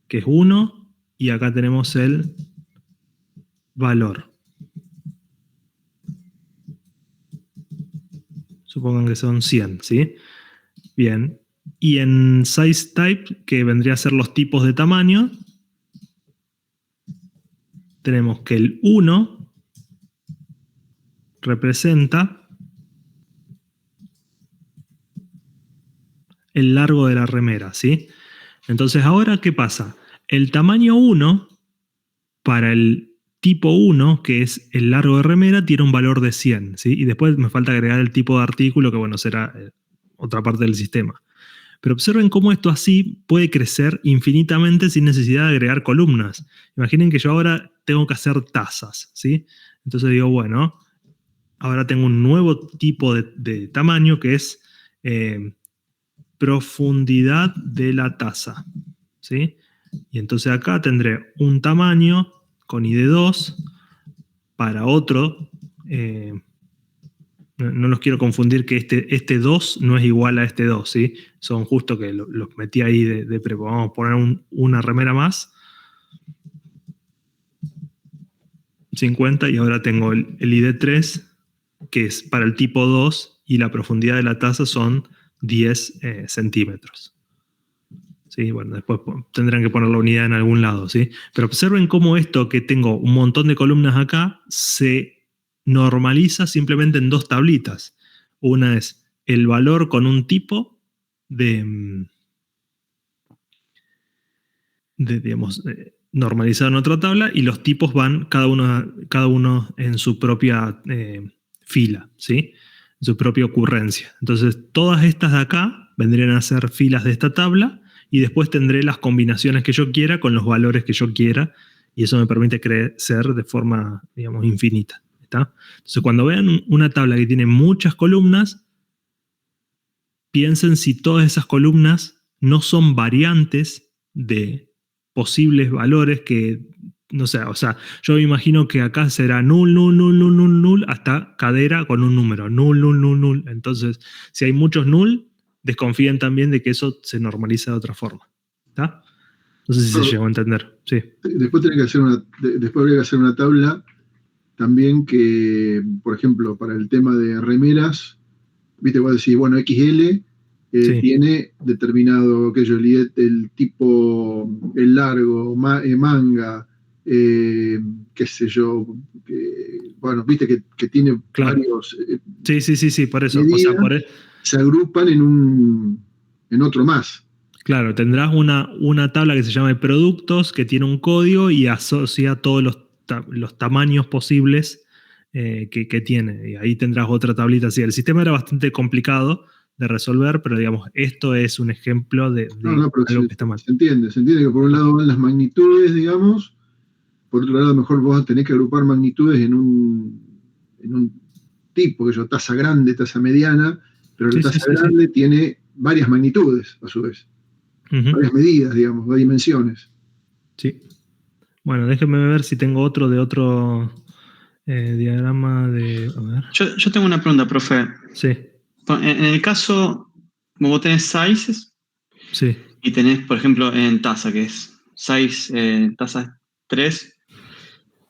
que es 1, y acá tenemos el valor. Supongan que son 100, ¿sí? Bien. Y en size type, que vendría a ser los tipos de tamaño, tenemos que el 1 representa el largo de la remera, ¿sí? Entonces, ahora, ¿qué pasa? El tamaño 1, para el tipo 1, que es el largo de remera, tiene un valor de 100, ¿sí? Y después me falta agregar el tipo de artículo, que bueno, será otra parte del sistema. Pero observen cómo esto así puede crecer infinitamente sin necesidad de agregar columnas. Imaginen que yo ahora tengo que hacer tazas, ¿sí? Entonces digo, bueno, ahora tengo un nuevo tipo de tamaño que es profundidad de la taza, ¿sí? Y entonces acá tendré un tamaño con ID2 para otro, no los quiero confundir que este 2 no es igual a este 2, ¿sí? Son justo que los metí ahí de prepo. Vamos a poner una remera más. 50 y ahora tengo el ID3, que es para el tipo 2 y la profundidad de la taza son 10 centímetros. ¿Sí? Bueno, después tendrán que poner la unidad en algún lado, ¿sí? Pero observen cómo esto, que tengo un montón de columnas acá, se normaliza simplemente en dos tablitas. Una es el valor con un tipo digamos, normalizado en otra tabla, y los tipos van cada uno en su propia fila, ¿sí? En su propia ocurrencia. Entonces, todas estas de acá vendrían a ser filas de esta tabla, y después tendré las combinaciones que yo quiera con los valores que yo quiera, y eso me permite crecer de forma, digamos, infinita. ¿Está? Entonces, cuando vean una tabla que tiene muchas columnas, piensen si todas esas columnas no son variantes de posibles valores que, no sé, o sea, yo me imagino que acá será null, null, null, null, null, null, hasta cadera con un número, null, null, null, null. Entonces, si hay muchos null, desconfíen también de que eso se normaliza de otra forma. ¿Está? No sé si se llegó a entender. Sí. Después habría que hacer una tabla también que, por ejemplo, para el tema de remeras, viste, vos decís, bueno, XL Sí. tiene determinado, el tipo, el largo, manga, qué sé yo, bueno, viste que tiene Claro. varios Sí, por eso. medidas, O sea, se agrupan en otro más. claro, tendrás una tabla que se llama de productos, que tiene un código y asocia todos los tamaños posibles que tiene. Y ahí tendrás otra tablita así. El sistema era bastante complicado de resolver, pero digamos, esto es un ejemplo de No, pero algo que está mal. se entiende que por un lado van las magnitudes, digamos, por otro lado a lo mejor vos tenés que agrupar magnitudes en un tipo, que yo, tasa grande, tasa mediana, pero la tasa grande tiene varias magnitudes a su vez, varias medidas, digamos, varias dimensiones. Sí. Bueno, déjenme ver si tengo otro diagrama de... A ver. Yo tengo una pregunta, profe. Sí. En el caso, como vos tenés sizes, Sí. y tenés, por ejemplo, en taza, que es size, taza 3,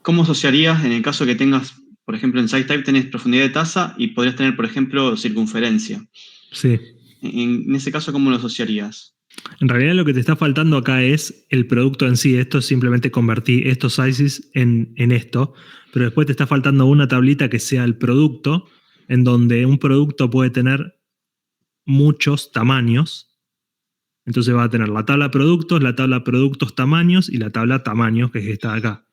¿cómo asociarías en el caso que tengas, por ejemplo, en size type tenés profundidad de taza y podrías tener, por ejemplo, circunferencia? Sí. En ese caso, ¿cómo lo asociarías? En realidad lo que te está faltando acá es el producto en sí. Esto es simplemente convertir estos sizes en esto, pero después te está faltando una tablita que sea el producto, en donde un producto puede tener muchos tamaños. Entonces va a tener la tabla productos tamaños y la tabla tamaños, que es esta de acá.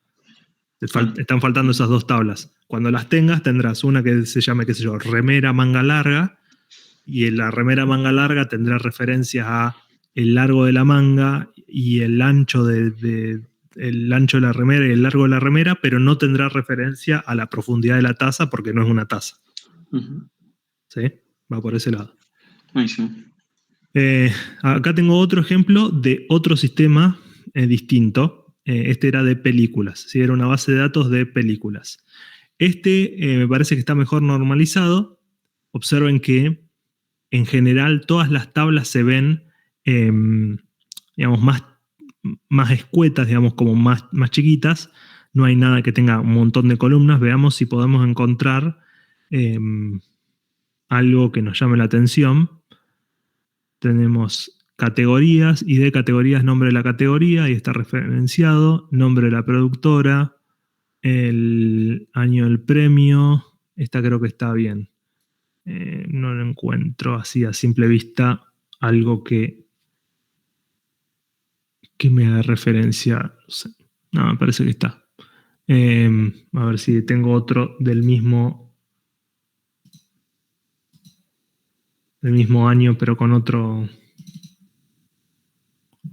Están faltando esas dos tablas. Cuando las tengas, tendrás una que se llame, qué sé yo, remera manga larga, y en la remera manga larga tendrá referencias a el largo de la manga y el ancho el ancho de la remera y el largo de la remera, pero no tendrá referencia a la profundidad de la taza porque no es una taza. ¿Sí? Va por ese lado. Buenísimo. Acá tengo otro ejemplo de otro sistema distinto. Este era de películas, ¿sí? Era una base de datos de películas. Me parece que está mejor normalizado. Observen que en general todas las tablas se ven digamos, más escuetas, digamos, como más chiquitas. No hay nada que tenga un montón de columnas. Veamos si podemos encontrar algo que nos llame la atención. Tenemos categorías, y de categorías, nombre de la categoría, y está referenciado, nombre de la productora, el año del premio. Esta creo que está bien. No lo encuentro así a simple vista algo que me haga referencia. No, me parece que está. A ver si tengo otro del mismo año, pero con otro.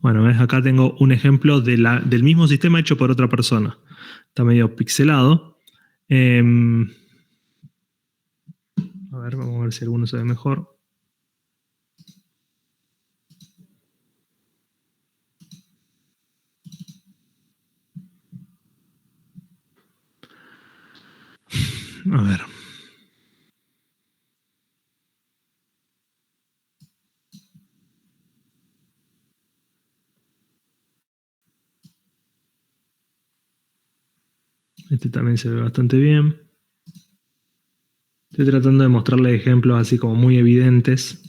Bueno, ¿ves? Acá tengo un ejemplo del mismo sistema hecho por otra persona. Está medio pixelado. A ver, vamos a ver si alguno se ve mejor. Este también se ve bastante bien. Estoy tratando de mostrarle ejemplos así como muy evidentes.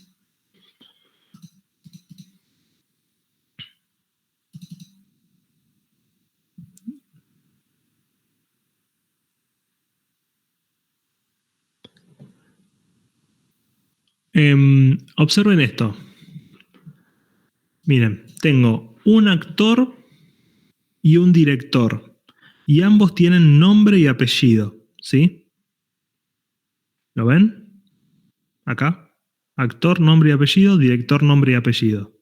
Observen esto. Miren, tengo un actor y un director. Y ambos tienen nombre y apellido. ¿Sí? ¿Lo ven? Acá. Actor, nombre y apellido. Director, nombre y apellido.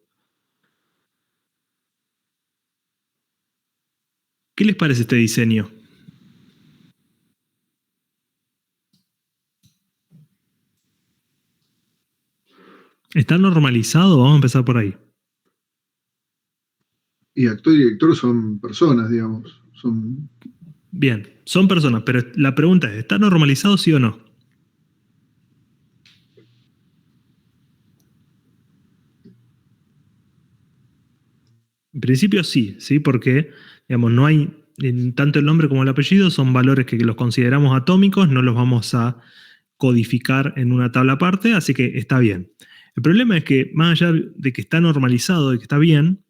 ¿Qué les parece este diseño? ¿Está normalizado? Vamos a empezar por ahí. Y actor y director son personas, digamos. Son... Bien, son personas, pero la pregunta es, ¿está normalizado sí o no? En principio sí, ¿sí? Porque digamos, no hay, tanto el nombre como el apellido son valores que los consideramos atómicos, no los vamos a codificar en una tabla aparte, así que está bien. El problema es que, más allá de que está normalizado y que está bien,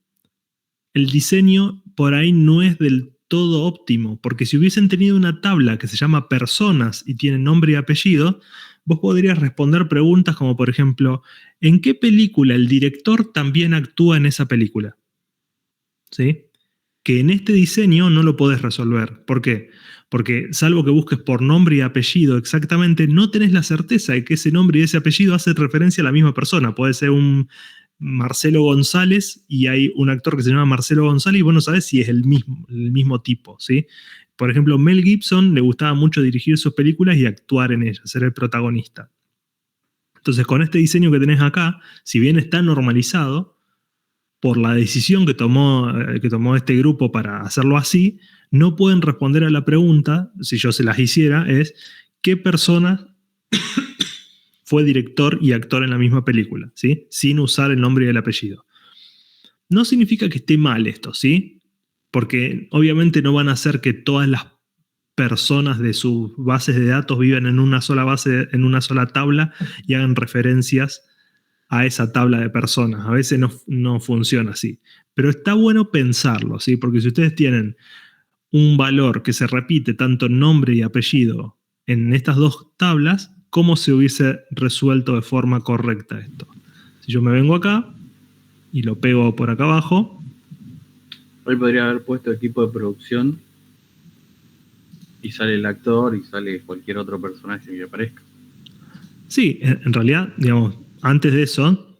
el diseño por ahí no es del todo óptimo, porque si hubiesen tenido una tabla que se llama personas y tiene nombre y apellido, vos podrías responder preguntas como, por ejemplo, ¿en qué película el director también actúa en esa película? ¿Sí? Que en este diseño no lo podés resolver. ¿Por qué? Porque salvo que busques por nombre y apellido exactamente, no tenés la certeza de que ese nombre y ese apellido hacen referencia a la misma persona. Puede ser un Marcelo González y hay un actor que se llama Marcelo González y vos no sabés si es el mismo tipo, ¿sí? Por ejemplo, Mel Gibson le gustaba mucho dirigir sus películas y actuar en ellas, ser el protagonista. Entonces, con este diseño que tenés acá, si bien está normalizado, por la decisión que tomó este grupo para hacerlo así, no pueden responder a la pregunta, si yo se las hiciera, es ¿qué persona fue director y actor en la misma película? ¿Sí? Sin usar el nombre y el apellido. No significa que esté mal esto, ¿sí? Porque obviamente no van a hacer que todas las personas de sus bases de datos vivan en una sola base, en una sola tabla y hagan referencias a esa tabla de personas. A veces no funciona así. Pero está bueno pensarlo, ¿sí? Porque si ustedes tienen un valor que se repite tanto nombre y apellido en estas dos tablas, ¿cómo se hubiese resuelto de forma correcta esto? Si yo me vengo acá y lo pego por acá abajo. Hoy podría haber puesto equipo de producción y sale el actor y sale cualquier otro personaje que aparezca. Sí, en realidad, digamos, antes de eso,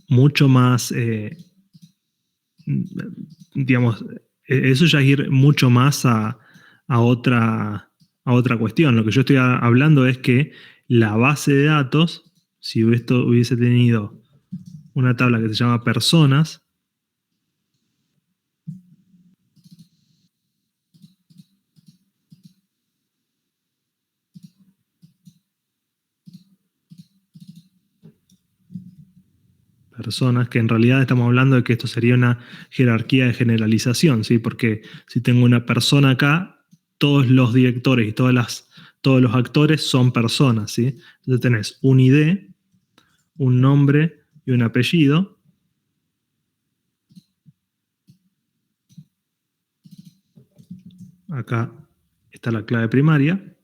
mucho más, digamos, eso ya es ir mucho más a otra cuestión. Lo que yo estoy hablando es que la base de datos, si esto hubiese tenido una tabla que se llama personas, que en realidad estamos hablando de que esto sería una jerarquía de generalización, ¿sí? Porque si tengo una persona acá, todos los directores y todos los actores son personas, ¿sí? Entonces tenés un ID, un nombre y un apellido. Acá está la clave primaria.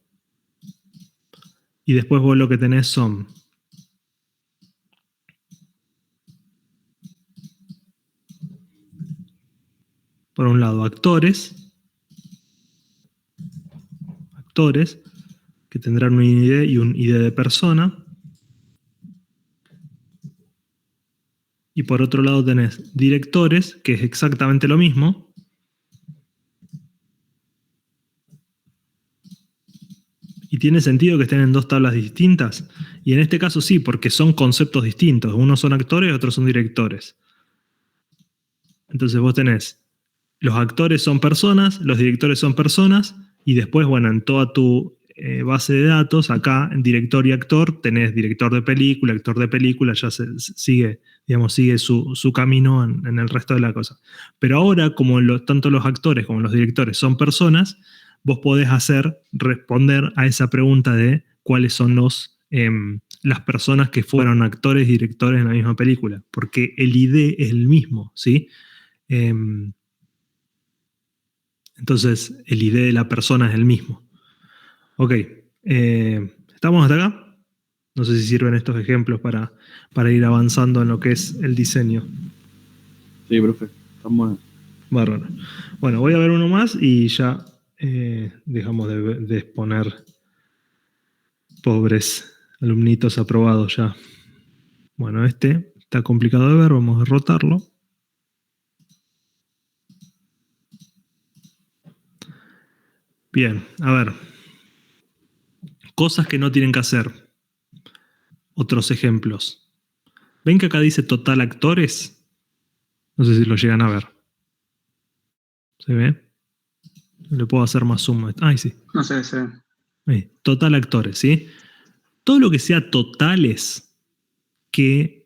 Y después vos lo que tenés son por un lado actores que tendrán un ID y un ID de persona. Y por otro lado tenés directores, que es exactamente lo mismo. ¿Y tiene sentido que estén en dos tablas distintas? Y en este caso sí, porque son conceptos distintos. Unos son actores y otros son directores. Entonces vos tenés, los actores son personas, los directores son personas, y después, bueno, en toda tu base de datos, acá en director y actor, tenés director de película, actor de película, ya sigue, digamos, sigue su camino en el resto de la cosa. Pero ahora, como tanto los actores como los directores son personas, vos podés responder a esa pregunta de cuáles son las personas que fueron actores y directores en la misma película, porque el ID es el mismo, ¿sí? Entonces, el ID de la persona es el mismo. Ok, ¿estamos hasta acá? No sé si sirven estos ejemplos para ir avanzando en lo que es el diseño. Sí, profe, estamos. Bárbaro. Bueno, voy a ver uno más y ya dejamos de exponer pobres alumnitos aprobados ya. Bueno, este está complicado de ver, vamos a rotarlo. Bien, a ver. Cosas que no tienen que hacer. Otros ejemplos. ¿Ven que acá dice total actores? No sé si lo llegan a ver. ¿Se ve? Le puedo hacer más zoom. Ay, sí. No sé, se ve. Ahí, total actores, ¿sí? Todo lo que sea totales, que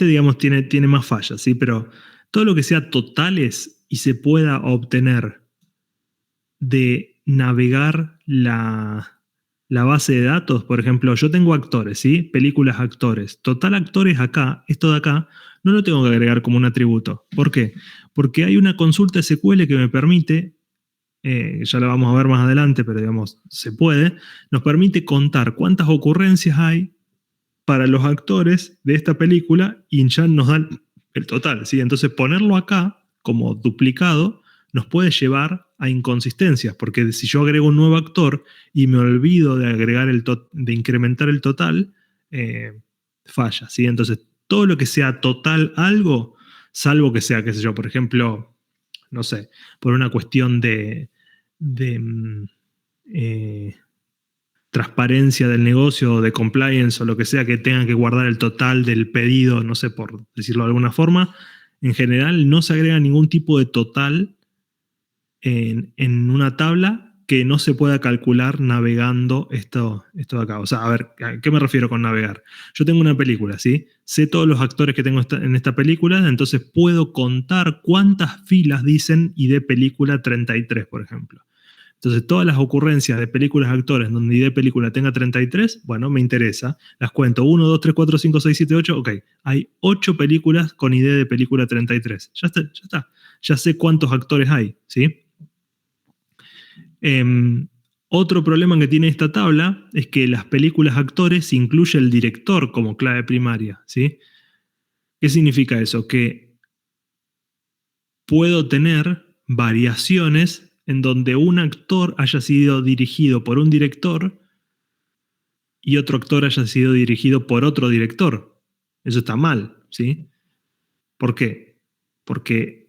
digamos, tiene más fallas, ¿sí? Pero todo lo que sea totales y se pueda obtener de navegar la base de datos, por ejemplo, yo tengo actores, ¿sí? Películas actores. Total actores acá, esto de acá, no lo tengo que agregar como un atributo. ¿Por qué? Porque hay una consulta SQL que me permite, ya la vamos a ver más adelante, pero digamos, se puede, nos permite contar cuántas ocurrencias hay para los actores de esta película y ya nos dan el total, ¿sí? Entonces ponerlo acá como duplicado nos puede llevar a inconsistencias, porque si yo agrego un nuevo actor y me olvido de agregar de incrementar el total, falla, ¿sí? Entonces, todo lo que sea total algo, salvo que sea, qué sé yo, por ejemplo, no sé, por una cuestión de transparencia del negocio, de compliance o lo que sea, que tengan que guardar el total del pedido, no sé, por decirlo de alguna forma, en general no se agrega ningún tipo de total en una tabla que no se pueda calcular navegando esto de acá. O sea, a ver, ¿a qué me refiero con navegar? Yo tengo una película, ¿sí? Sé todos los actores que tengo en esta película, entonces puedo contar cuántas filas dicen ID película 33, por ejemplo. Entonces, todas las ocurrencias de películas actores donde ID película tenga 33, bueno, me interesa. Las cuento 1, 2, 3, 4, 5, 6, 7, 8. Ok, hay 8 películas con ID de película 33. Ya está. Ya sé cuántos actores hay, ¿sí? Otro problema que tiene esta tabla es que las películas actores incluye el director como clave primaria, ¿sí? ¿Qué significa eso? Que puedo tener variaciones en donde un actor haya sido dirigido por un director y otro actor haya sido dirigido por otro director. Eso está mal, ¿sí? ¿Por qué? Porque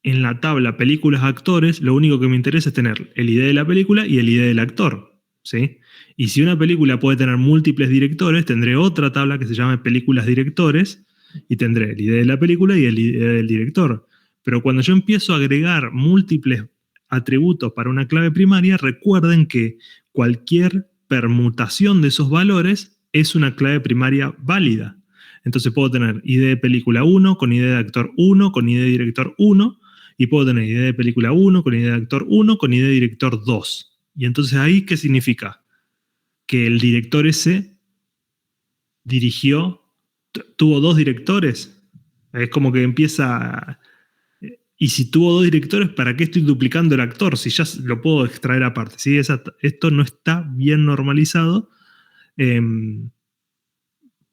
en la tabla películas actores, lo único que me interesa es tener el ID de la película y el ID del actor, ¿sí? Y si una película puede tener múltiples directores, tendré otra tabla que se llama películas directores y tendré el ID de la película y el ID del director. Pero cuando yo empiezo a agregar múltiples atributos para una clave primaria, recuerden que cualquier permutación de esos valores es una clave primaria válida. Entonces puedo tener ID de película 1 con ID de actor 1 con ID de director 1 y puedo tener ID de película 1 con ID de actor 1 con ID de director 2. Y entonces ahí, ¿qué significa? Que el director ese tuvo 2 directores. Es como que empieza... Y si tuvo 2 directores, ¿para qué estoy duplicando el actor? Si ya lo puedo extraer aparte, ¿sí? Esto no está bien normalizado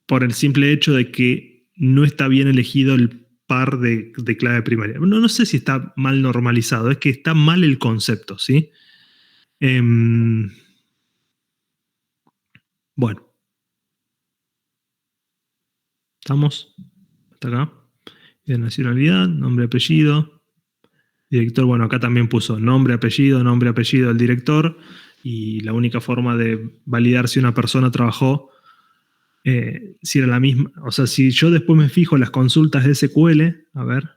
por el simple hecho de que no está bien elegido el par de clave primaria. No sé si está mal normalizado, es que está mal el concepto, ¿sí? Bueno. ¿Estamos? ¿Hasta acá? De nacionalidad, nombre, apellido. Director, bueno, acá también puso nombre, apellido del director. Y la única forma de validar si una persona trabajó, si era la misma. O sea, si yo después me fijo en las consultas de SQL, a ver.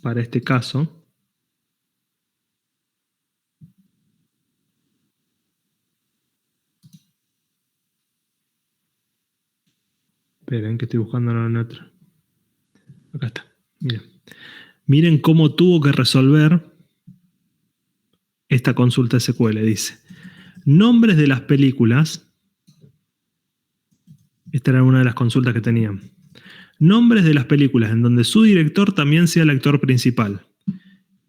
para este caso. Esperen que estoy buscándolo en otra. Acá está. Miren cómo tuvo que resolver esta consulta SQL. Dice, nombres de las películas. Esta era una de las consultas que tenían. Nombres de las películas en donde su director también sea el actor principal.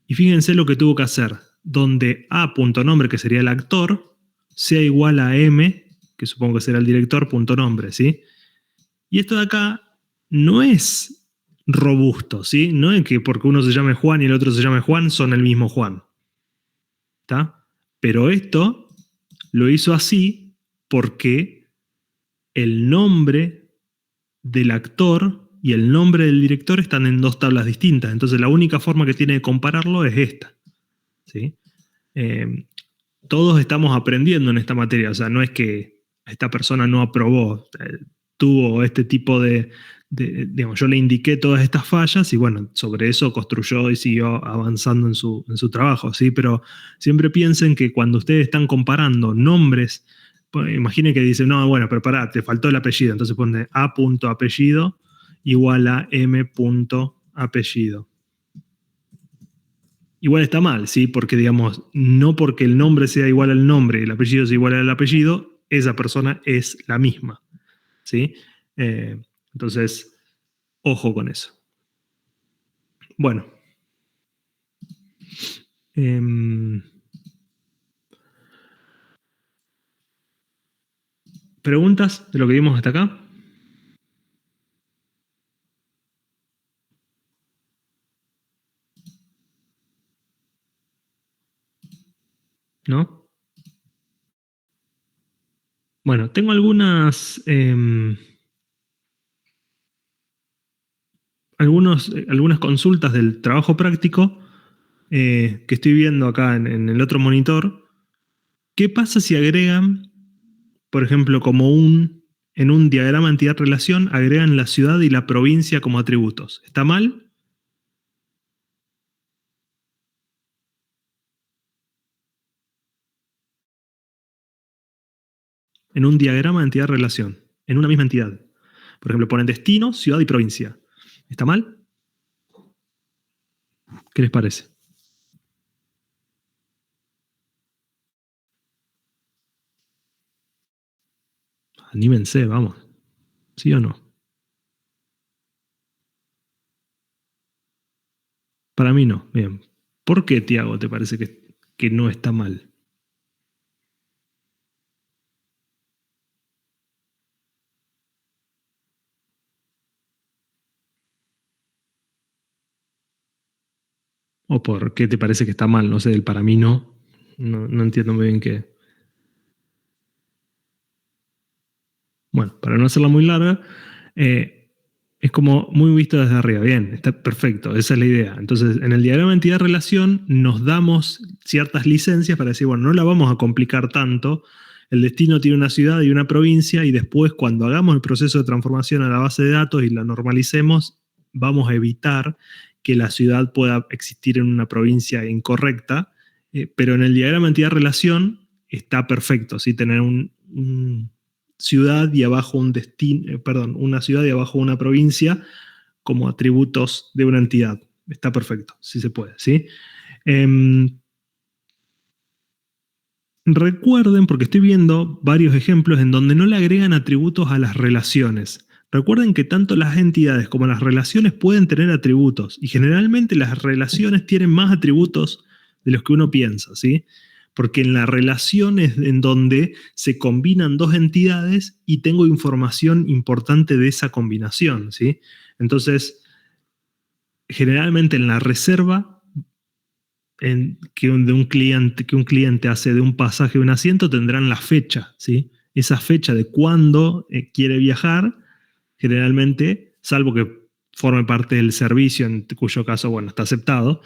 Y fíjense lo que tuvo que hacer. Donde A.nombre, que sería el actor, sea igual a M, que supongo que será el director, .nombre, ¿sí? Y esto de acá no es robusto, ¿sí? No es que porque uno se llame Juan y el otro se llame Juan, son el mismo Juan. ¿Está? Pero esto lo hizo así porque el nombre del actor y el nombre del director están en dos tablas distintas. Entonces la única forma que tiene de compararlo es esta, ¿sí? Todos estamos aprendiendo en esta materia. O sea, no es que esta persona no aprobó. Tuvo este tipo digamos, yo le indiqué todas estas fallas y bueno, sobre eso construyó y siguió avanzando en su trabajo, ¿sí? Pero siempre piensen que cuando ustedes están comparando nombres, pues, imaginen que dicen, no, bueno, pero pará, te faltó el apellido, entonces pone A.apellido igual a M.apellido. Igual está mal, ¿sí? Porque, digamos, no porque el nombre sea igual al nombre y el apellido sea igual al apellido, esa persona es la misma, ¿sí? Entonces, ojo con eso. Bueno. ¿Preguntas de lo que vimos hasta acá? ¿No? Bueno, tengo algunas consultas del trabajo práctico que estoy viendo acá en el otro monitor. ¿Qué pasa si agregan, por ejemplo, en un diagrama entidad-relación, agregan la ciudad y la provincia como atributos? ¿Está mal? En un diagrama de entidad-relación, en una misma entidad. Por ejemplo, ponen destino, ciudad y provincia. ¿Está mal? ¿Qué les parece? Anímense, vamos. ¿Sí o no? Para mí no. Bien. ¿Por qué, Tiago, te parece que no está mal? ¿O por qué te parece que está mal? No sé, el para mí no. No entiendo muy bien qué. Bueno, para no hacerla muy larga, es como muy visto desde arriba. Bien, está perfecto, esa es la idea. Entonces, en el diagrama entidad-relación nos damos ciertas licencias para decir, bueno, no la vamos a complicar tanto. El destino tiene una ciudad y una provincia y después cuando hagamos el proceso de transformación a la base de datos y la normalicemos, vamos a evitar que la ciudad pueda existir en una provincia incorrecta, pero en el diagrama entidad-relación está perfecto, ¿sí? Tener ciudad y abajo un destino, una ciudad y abajo una provincia como atributos de una entidad. Está perfecto, si se puede, ¿sí? Recuerden, porque estoy viendo varios ejemplos en donde no le agregan atributos a las relaciones. Recuerden que tanto las entidades como las relaciones pueden tener atributos y generalmente las relaciones tienen más atributos de los que uno piensa, ¿sí? Porque en la relación es en donde se combinan dos entidades y tengo información importante de esa combinación, ¿sí? Entonces, generalmente en la reserva que un cliente hace de un pasaje de un asiento tendrán la fecha, ¿sí? Esa fecha de cuándo quiere viajar, generalmente, salvo que forme parte del servicio, en cuyo caso, bueno, está aceptado,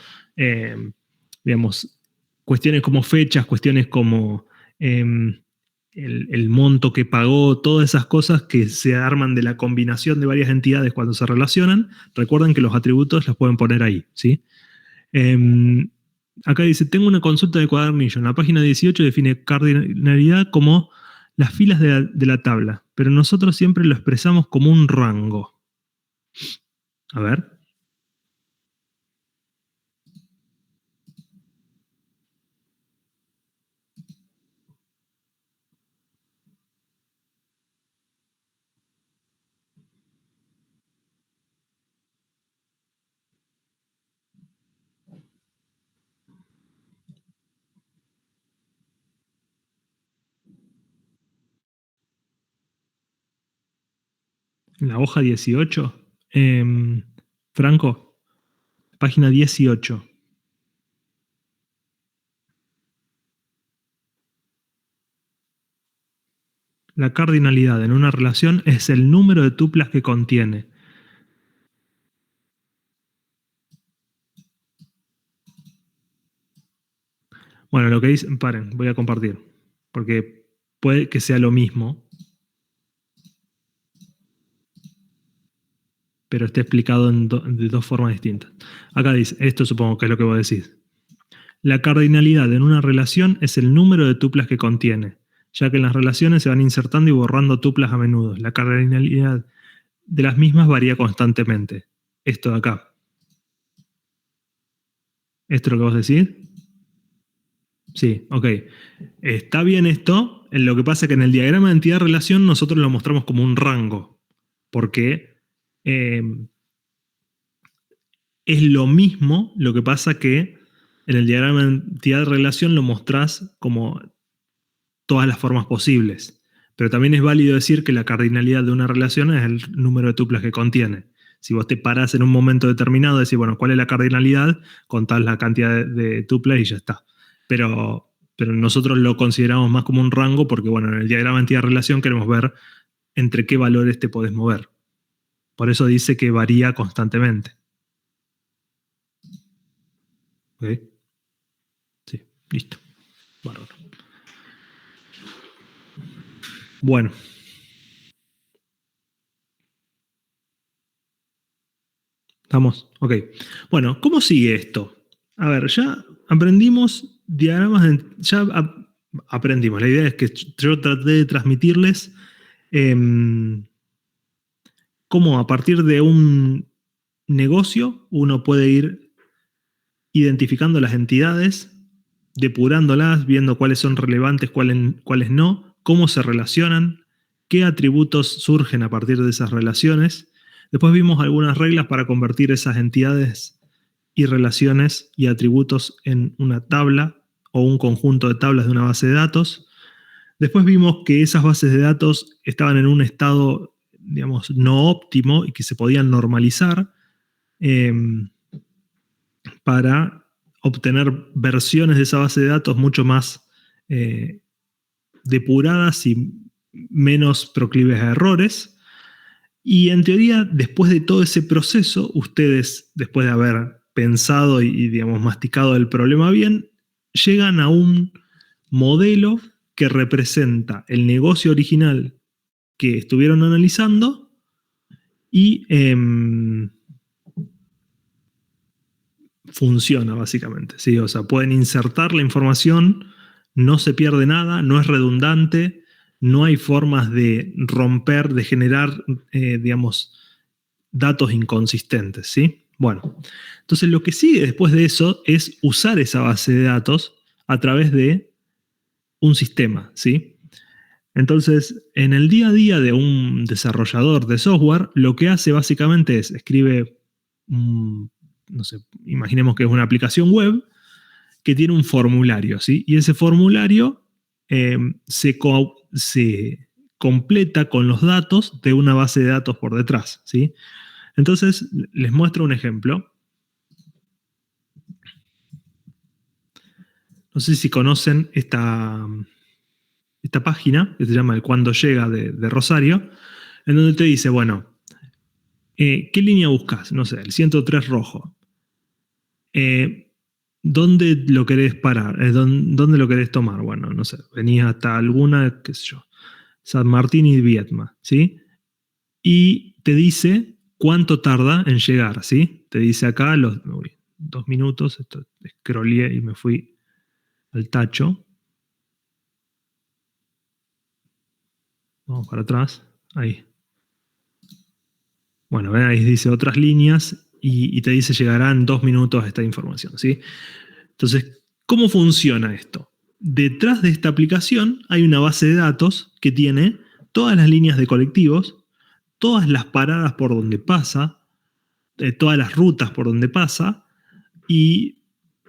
digamos, cuestiones como fechas, cuestiones como el monto que pagó, todas esas cosas que se arman de la combinación de varias entidades cuando se relacionan, recuerden que los atributos los pueden poner ahí, ¿sí? Acá dice, tengo una consulta de cuadernillo. En la página 18 define cardinalidad como las filas de la tabla, pero nosotros siempre lo expresamos como un rango. A ver. En la hoja 18. Franco, página 18. La cardinalidad en una relación es el número de tuplas que contiene. Bueno, lo que dice, paren, voy a compartir, porque puede que sea lo mismo, pero esté explicado de dos formas distintas. Acá dice, esto supongo que es lo que vos decís. La cardinalidad en una relación es el número de tuplas que contiene, ya que en las relaciones se van insertando y borrando tuplas a menudo. La cardinalidad de las mismas varía constantemente. Esto de acá. ¿Esto es lo que vos decís? Sí, ok. Está bien esto. Lo que pasa es que en el diagrama de entidad-relación nosotros lo mostramos como un rango, porque es lo mismo, lo que pasa que en el diagrama de entidad-relación lo mostrás como todas las formas posibles. Pero también es válido decir que la cardinalidad de una relación es el número de tuplas que contiene. Si vos te parás en un momento determinado y decís, bueno, ¿cuál es la cardinalidad? Contás la cantidad de tuplas y ya está. Pero nosotros lo consideramos más como un rango porque, bueno, en el diagrama de entidad-relación queremos ver entre qué valores te podés mover. Por eso dice que varía constantemente. ¿Ok? Sí, listo. Bárbaro. Bueno. ¿Estamos? Ok. Bueno, ¿cómo sigue esto? A ver, ya aprendimos diagramas, aprendimos. La idea es que yo traté de transmitirles cómo a partir de un negocio uno puede ir identificando las entidades, depurándolas, viendo cuáles son relevantes, cuáles no, cómo se relacionan, qué atributos surgen a partir de esas relaciones. Después vimos algunas reglas para convertir esas entidades y relaciones y atributos en una tabla o un conjunto de tablas de una base de datos. Después vimos que esas bases de datos estaban en un estado, digamos, no óptimo y que se podían normalizar para obtener versiones de esa base de datos mucho más depuradas y menos proclives a errores. Y en teoría, después de todo ese proceso, ustedes, después de haber pensado y digamos, masticado el problema bien, llegan a un modelo que representa el negocio original que estuvieron analizando y funciona básicamente, ¿sí? O sea, pueden insertar la información, no se pierde nada, no es redundante, no hay formas de romper, de generar, digamos, datos inconsistentes, ¿sí? Bueno, entonces lo que sigue después de eso es usar esa base de datos a través de un sistema, ¿sí? Entonces, en el día a día de un desarrollador de software, lo que hace básicamente es escribe, no sé, imaginemos que es una aplicación web que tiene un formulario, ¿sí? Y ese formulario se completa con los datos de una base de datos por detrás, ¿sí? Entonces, les muestro un ejemplo. No sé si conocen esta página que se llama el Cuando Llega de Rosario, en donde te dice, bueno, ¿qué línea buscas? No sé, el 103 rojo. ¿Dónde lo querés parar? ¿Dónde lo querés tomar? Bueno, no sé, venís hasta alguna, qué sé yo, San Martín y Viedma, ¿sí? Y te dice cuánto tarda en llegar, ¿sí? Te dice acá 2 minutos, esto scrollé y me fui al tacho. Vamos para atrás, ahí. Bueno, ven, ahí dice otras líneas y te dice llegará en 2 minutos esta información, ¿sí? Entonces, ¿cómo funciona esto? Detrás de esta aplicación hay una base de datos que tiene todas las líneas de colectivos, todas las paradas por donde pasa, todas las rutas por donde pasa, y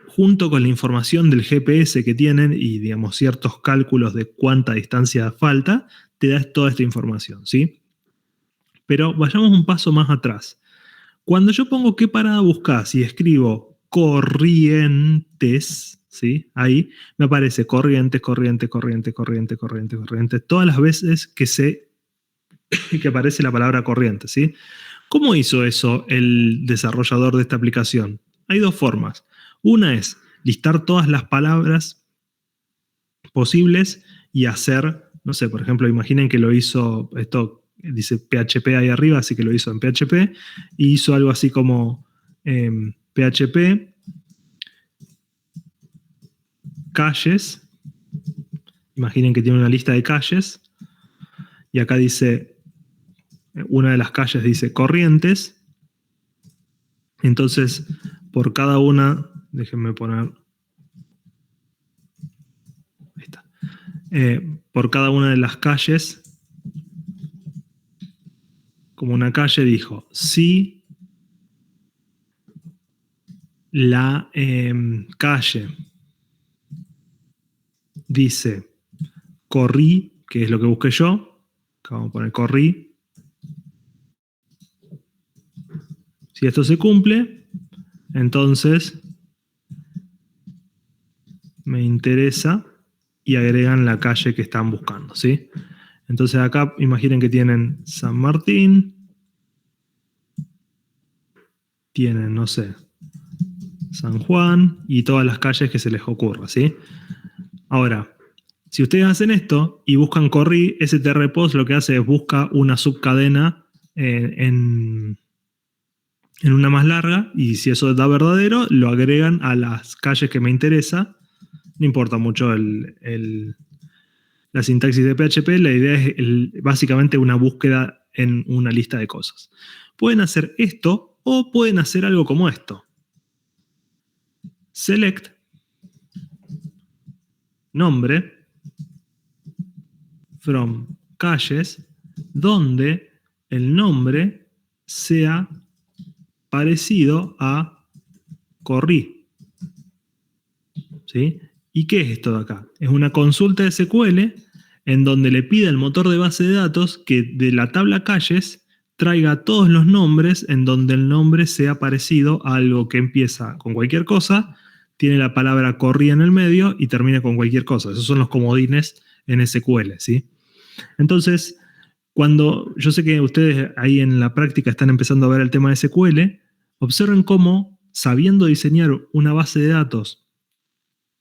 junto con la información del GPS que tienen y, digamos, ciertos cálculos de cuánta distancia falta, te da toda esta información, ¿sí? Pero vayamos un paso más atrás. Cuando yo pongo qué parada buscás y escribo Corrientes, ¿sí? Ahí me aparece Corrientes, todas las veces que aparece la palabra corriente, ¿sí? ¿Cómo hizo eso el desarrollador de esta aplicación? Hay 2 formas. Una es listar todas las palabras posibles y hacer, no sé, por ejemplo, imaginen que lo hizo, esto dice PHP ahí arriba, así que lo hizo en PHP, y hizo algo así como PHP calles. Imaginen que tiene una lista de calles, y acá dice, una de las calles dice Corrientes. Entonces, por cada una, déjenme poner, ahí está. Por cada una de las calles, como una calle dijo, si la calle dice corrí, que es lo que busqué yo, acá vamos a poner corrí. Si esto se cumple, entonces me interesa y agregan la calle que están buscando, ¿sí? Entonces acá imaginen que tienen San Martín, tienen, no sé, San Juan y todas las calles que se les ocurra, ¿sí? Ahora, si ustedes hacen esto y buscan Corrí, strpost lo que hace es busca una subcadena en una más larga, y si eso da verdadero, lo agregan a las calles que me interesa. No importa mucho la sintaxis de PHP, la idea es básicamente una búsqueda en una lista de cosas. Pueden hacer esto o pueden hacer algo como esto. Select nombre from calles donde el nombre sea parecido a Corrí. ¿Sí? ¿Y qué es esto de acá? Es una consulta SQL en donde le pide al motor de base de datos que de la tabla calles traiga todos los nombres en donde el nombre sea parecido a algo que empieza con cualquier cosa, tiene la palabra Corrí en el medio y termina con cualquier cosa. Esos son los comodines en SQL, ¿sí? Entonces, cuando yo sé que ustedes ahí en la práctica están empezando a ver el tema de SQL, observen cómo, sabiendo diseñar una base de datos,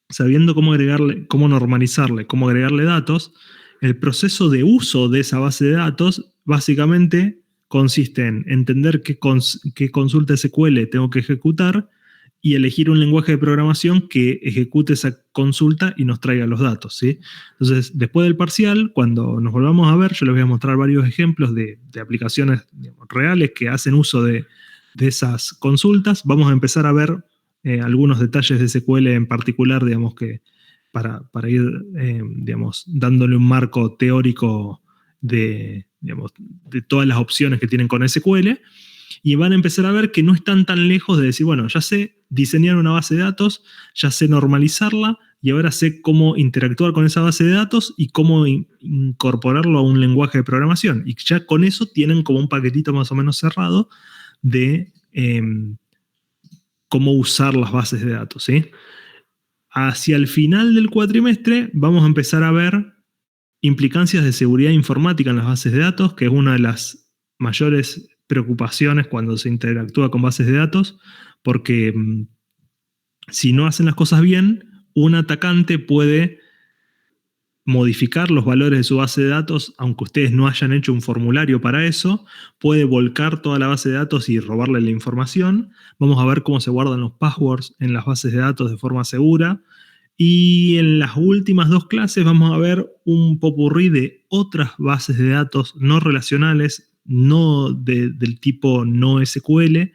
sabiendo cómo agregarle, cómo normalizarle, cómo agregarle datos, el proceso de uso de esa base de datos básicamente consiste en entender qué consulta SQL tengo que ejecutar y elegir un lenguaje de programación que ejecute esa consulta y nos traiga los datos, ¿sí? Entonces, después del parcial, cuando nos volvamos a ver, yo les voy a mostrar varios ejemplos de aplicaciones, digamos, reales que hacen uso de esas consultas. Vamos a empezar a ver algunos detalles de SQL en particular, digamos, que para ir digamos, dándole un marco teórico de todas las opciones que tienen con SQL. Y van a empezar a ver que no están tan lejos de decir, bueno, ya sé diseñar una base de datos, ya sé normalizarla y ahora sé cómo interactuar con esa base de datos y cómo incorporarlo a un lenguaje de programación. Y ya con eso tienen como un paquetito más o menos cerrado de cómo usar las bases de datos, ¿sí? Hacia el final del cuatrimestre vamos a empezar a ver implicancias de seguridad informática en las bases de datos, que es una de las mayores preocupaciones cuando se interactúa con bases de datos, porque si no hacen las cosas bien, un atacante puede modificar los valores de su base de datos, aunque ustedes no hayan hecho un formulario para eso, puede volcar toda la base de datos y robarle la información. Vamos a ver cómo se guardan los passwords en las bases de datos de forma segura. Y en las últimas 2 clases vamos a ver un popurrí de otras bases de datos no relacionales, no del tipo no SQL,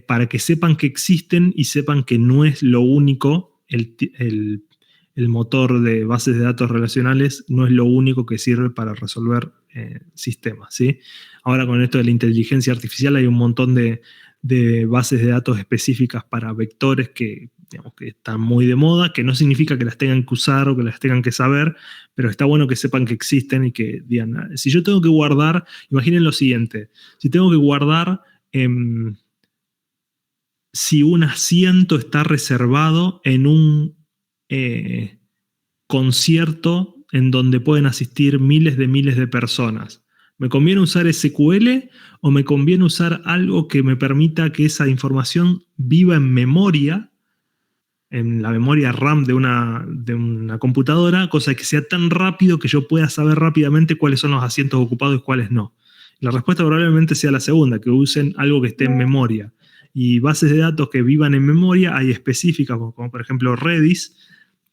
para que sepan que existen y sepan que no es lo único, el motor de bases de datos relacionales no es lo único que sirve para resolver sistemas, ¿sí? Ahora con esto de la inteligencia artificial hay un montón de bases de datos específicas para vectores que, digamos, que están muy de moda, que no significa que las tengan que usar o que las tengan que saber, pero está bueno que sepan que existen y que digan, si yo tengo que guardar, imaginen lo siguiente, si tengo que guardar si un asiento está reservado en un concierto en donde pueden asistir miles de personas. ¿Me conviene usar SQL o me conviene usar algo que me permita que esa información viva en memoria, en la memoria RAM de una computadora, cosa que sea tan rápido que yo pueda saber rápidamente cuáles son los asientos ocupados y cuáles no? La respuesta probablemente sea la segunda, que usen algo que esté en memoria. Y bases de datos que vivan en memoria hay específicas, como por ejemplo Redis,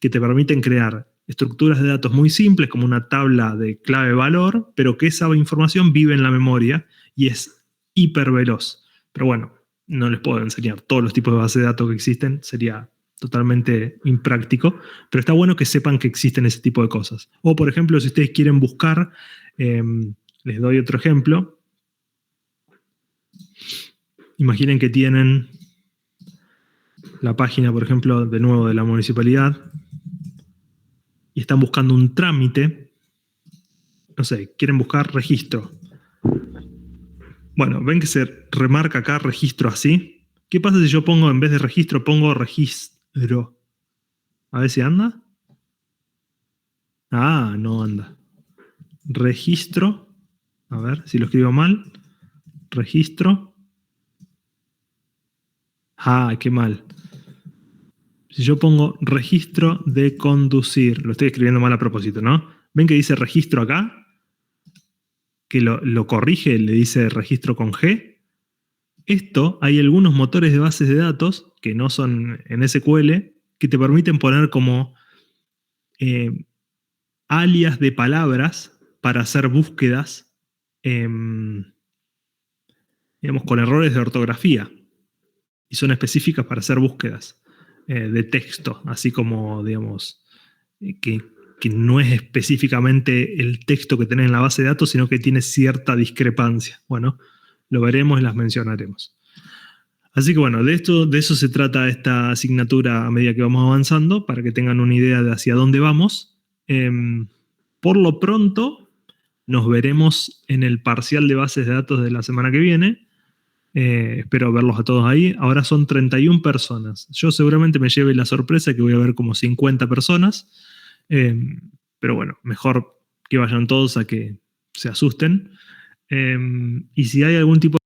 que te permiten crear estructuras de datos muy simples, como una tabla de clave-valor, pero que esa información vive en la memoria y es hiper veloz. Pero bueno, no les puedo enseñar todos los tipos de bases de datos que existen, sería totalmente impráctico, pero está bueno que sepan que existen ese tipo de cosas. O por ejemplo, si ustedes quieren buscar, les doy otro ejemplo. Imaginen que tienen la página, por ejemplo, de nuevo de la municipalidad y están buscando un trámite. No sé, quieren buscar registro. Bueno, ven que se remarca acá registro así. ¿Qué pasa si yo pongo, en vez de registro, pongo registro? A ver si anda. Ah, no anda. Registro. A ver si lo escribo mal. Registro. Ah, qué mal. Si yo pongo registro de conducir, lo estoy escribiendo mal a propósito, ¿no? ¿Ven que dice registro acá? Que lo corrige, le dice registro con G. Esto, hay algunos motores de bases de datos que no son en SQL que te permiten poner como alias de palabras para hacer búsquedas, digamos, con errores de ortografía. Y son específicas para hacer búsquedas de texto, así como, digamos, que no es específicamente el texto que tenés en la base de datos, sino que tiene cierta discrepancia. Bueno, lo veremos y las mencionaremos. Así que bueno, de eso se trata esta asignatura a medida que vamos avanzando, para que tengan una idea de hacia dónde vamos. Por lo pronto, nos veremos en el parcial de bases de datos de la semana que viene. Espero verlos a todos ahí. Ahora son 31 personas. Yo seguramente me lleve la sorpresa que voy a ver como 50 personas. Pero bueno, mejor que vayan todos a que se asusten. Y si hay algún tipo